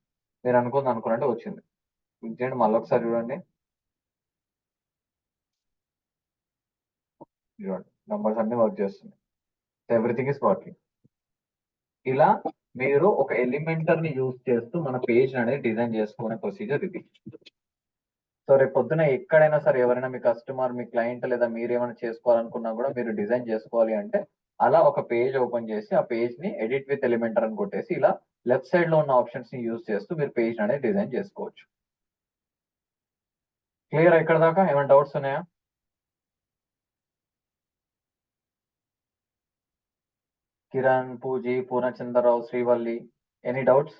మీరు అనుకున్నట్టే వచ్చింది. క్లిక్ చేయండి, మళ్ళీ ఒకసారి చూడండి. చూడండి నంబర్స్ అన్ని వర్క్ చేస్తున్నాయి. Everything is working. ఇలా మీరు ఒక ఎలిమెంటర్ ని యూజ్ చేస్తూ మన పేజ్ అనేది డిజైన్ చేసుకునే ప్రొసీజర్ ఇది. సో రేపు పొద్దున ఎక్కడైనా సరే ఎవరైనా మీ కస్టమర్, మీ క్లయింట్ లేదా మీరు ఏమైనా చేసుకోవాలనుకున్నా కూడా మీరు డిజైన్ చేసుకోవాలి అంటే అలా ఒక పేజ్ ఓపెన్ చేసి ఆ పేజ్ ని ఎడిట్ విత్ ఎలిమెంటర్ అని కొట్టేసి ఇలా లెఫ్ట్ సైడ్ లో ఉన్న ఆప్షన్స్ ని యూజ్ చేస్తూ మీరు పేజ్ అనేది డిజైన్ చేసుకోవచ్చు. క్లియర్ ఎక్కడ దాకా? ఏమైనా డౌట్స్ ఉన్నాయా? Kiran, Pooji, Purnachandrarao, Srivalli, any doubts?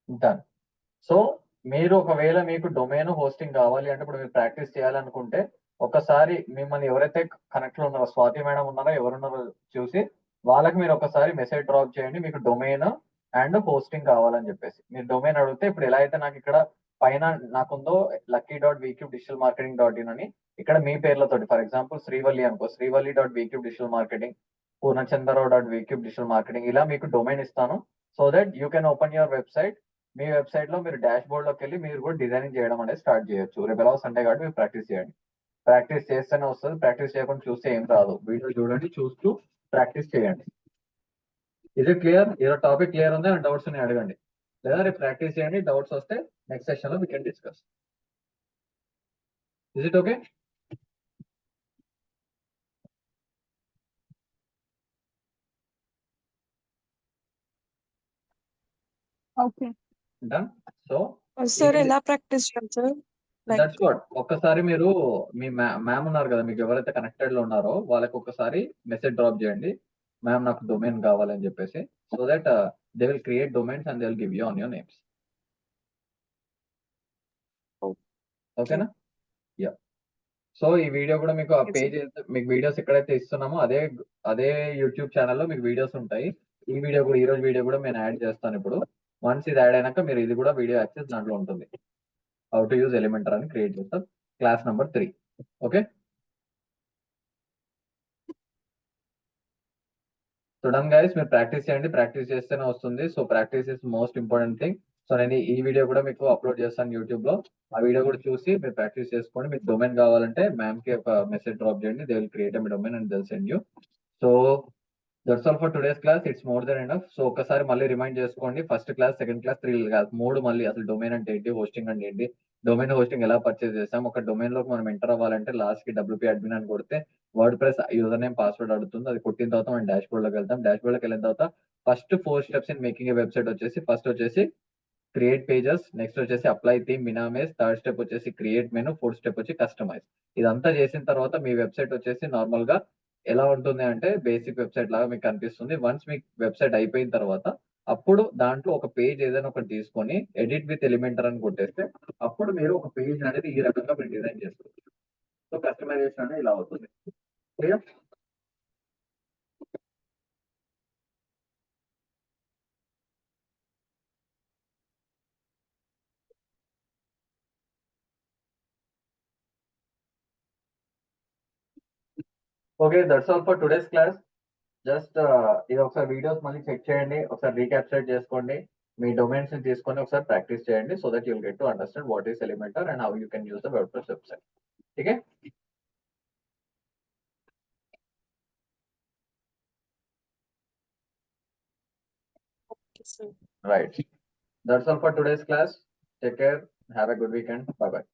Done. So మీరు ఒకవేళ మీకు డొమైన్ హోస్టింగ్ కావాలి అంటే ఇప్పుడు మీరు ప్రాక్టీస్ చేయాలనుకుంటే ఒకసారి మిమ్మల్ని ఎవరైతే కనెక్ట్ లో ఉన్నారో, స్వాతి మేడం ఉన్నారో ఎవరున్నారో చూసి వాళ్ళకి మీరు ఒకసారి మెసేజ్ డ్రాప్ చేయండి, మీకు డొమైన్ అండ్ హోస్టింగ్ కావాలని చెప్పేసి. మీరు డొమైన్ అడిగితే ఇప్పుడు ఎలా అయితే నాకు ఇక్కడ పైన నాకుందో lucky.vcubedigitalmarketing.in అని ఇక్కడ మీ పేర్లతోటి, ఫర్ ఎగ్జాంపుల్ శ్రీవల్లి అనుకో, శ్రీవల్లి.vcubedigitalmarketing, పూర్ణచంద్రరావు.vcubedigitalmarketing, ఇలా మీకు డొమైన్ ఇస్తాను. So that you can open your website. Me website లో మీరు డాష్ బోర్డ్ లోకి వెళ్ళి మీరు కూడా డిజైనింగ్ చేయడం అనేది స్టార్ట్ చేయొచ్చు. రేపు ఎలా సండే కాబట్టి మీరు ప్రాక్టీస్ చేయండి. ప్రాక్టీస్ చేస్తేనే వస్తుంది, ప్రాక్టీస్ చేయకుండా చూస్తే ఏం రాదు. వీడియో చూడండి, చూస్తూ ప్రాక్టీస్ చేయండి. ఇది క్లియర్? ఏదో టాపిక్ క్లియర్ ఉందా? డౌట్స్ ఉన్నాయి అడగండి, లేదా రేపు ప్రాక్టీస్ చేయండి. డౌట్స్ వస్తే నెక్స్ట్ సెషన్ లో we can discuss. Is it okay? Okay done. So sir ఎలా ప్రాక్టీస్ చేయాలి సార్? That's what. ఒక్కసారి మీరు మీ మ్యామ్ ఉన్నారు కదా, మీకు ఎవరైతే కనెక్టెడ్ లో ఉన్నారో వాళ్ళకి ఒకసారి మెసేజ్ డ్రాప్ చేయండి, మ్యామ్ నాకు డొమైన్ కావాలని చెప్పేసి. So that they will create domains and they will give you on your names. ఓకేనా? యా. సో ఈ వీడియో కూడా మీకు ఆ Yes, పేజ్, మీకు వీడియోస్ ఎక్కడైతే ఇస్తున్నామో అదే అదే యూట్యూబ్ ఛానల్లో మీకు వీడియోస్ ఉంటాయి. ఈ వీడియో కూడా, ఈ రోజు వీడియో కూడా నేను యాడ్ చేస్తాను ఇప్పుడు. వన్స్ ఇది యాడ్ అయినాక మీరు ఇది కూడా వీడియో యాక్సెస్ దాంట్లో ఉంటుంది. హౌ టు యూజ్ ఎలిమెంటర్ అని క్రియేట్ చేస్తాం, క్లాస్ నెంబర్ 3. ఓకే. చూడండి గైస్, మీరు ప్రాక్టీస్ చేయండి, ప్రాక్టీస్ చేస్తేనే వస్తుంది. So practice is most important thing. So నేను ఈ వీడియో కూడా మీకు అప్లోడ్ చేస్తాను యూట్యూబ్ లో. ఆ వీడియో కూడా చూసి మీరు ప్రాక్టీస్ చేసుకోండి. మీకు డొమైన్ కావాలంటే మ్యామ్ కి ఒక మెసేజ్ డ్రాప్ చేయండి, they will create a domain and they will send you. So that's all for today's class. It's more than enough. So ఒకసారి మళ్ళీ రిమైండ్ చేసుకోండి, ఫస్ట్ క్లాస్, సెకండ్ క్లాస్, 3 కాదు 3 మళ్ళీ. అసలు డొమైన్ అంటే ఏంటి, హోస్టింగ్ అంటే ఏంటి, డొమైన్ హోస్టింగ్ ఎలా పర్చేస్ చేసాం, ఒక డొమైన్ లోకి మనం ఎంటర్ అవ్వాలంటే లాస్ట్ కి WP అడ్మిన్ అని కొడితే word press user name password అడుగుతుంది. అది కొట్టిన తర్వాత మనం డాష్ బోర్డ్ లోకి వెళ్తాం. డాష్ బోర్డ్ లోకి వెళ్ళిన తర్వాత first 4 steps in making a website వచ్చేసి, ఫస్ట్ వచ్చేసి క్రియేట్ పేజెస్, నెక్స్ట్ వచ్చేసి అప్లై థీమ్, మినామేస్, థర్డ్ స్టెప్ వచ్చేసి క్రియేట్ మెనూ, ఫోర్త్ స్టెప్ వచ్చి కస్టమైజ్. ఇదంతా చేసిన తర్వాత మీ వెబ్సైట్ వచ్చేసి నార్మల్ గా ఎలా ఉంటుంది అంటే బేసిక్ వెబ్సైట్ లాగా మీకు కనిపిస్తుంది. వన్స్ మీ వెబ్సైట్ అయిపోయిన తర్వాత అప్పుడు దాంట్లో ఒక పేజ్ ఏదైనా ఒకటి తీసుకొని ఎడిట్ విత్ ఎలిమెంటర్ అని కొట్టేస్తే అప్పుడు మీరు ఒక పేజ్ అనేది ఈ రకంగా మీరు డిజైన్ చేసుకోవచ్చు. సో కస్టమైజేషన్ అనేది ఇలా అవుతుంది. Clear? Okay, that's all for today's class. Just ఇది ఒకసారి వీడియోస్ మళ్ళీ చెక్ చేయండి, ఒకసారి రీక్యాప్చర్ చేసుకోండి, మీ డొమైన్స్ ని తీసుకొని ఒకసారి ప్రాక్టీస్ చేయండి, so that you'll get to understand what is Elementor and how you can use the WordPress website. Okay. Okay, sir. Right. That's all for today's class. Take care. Have a good weekend. Bye bye.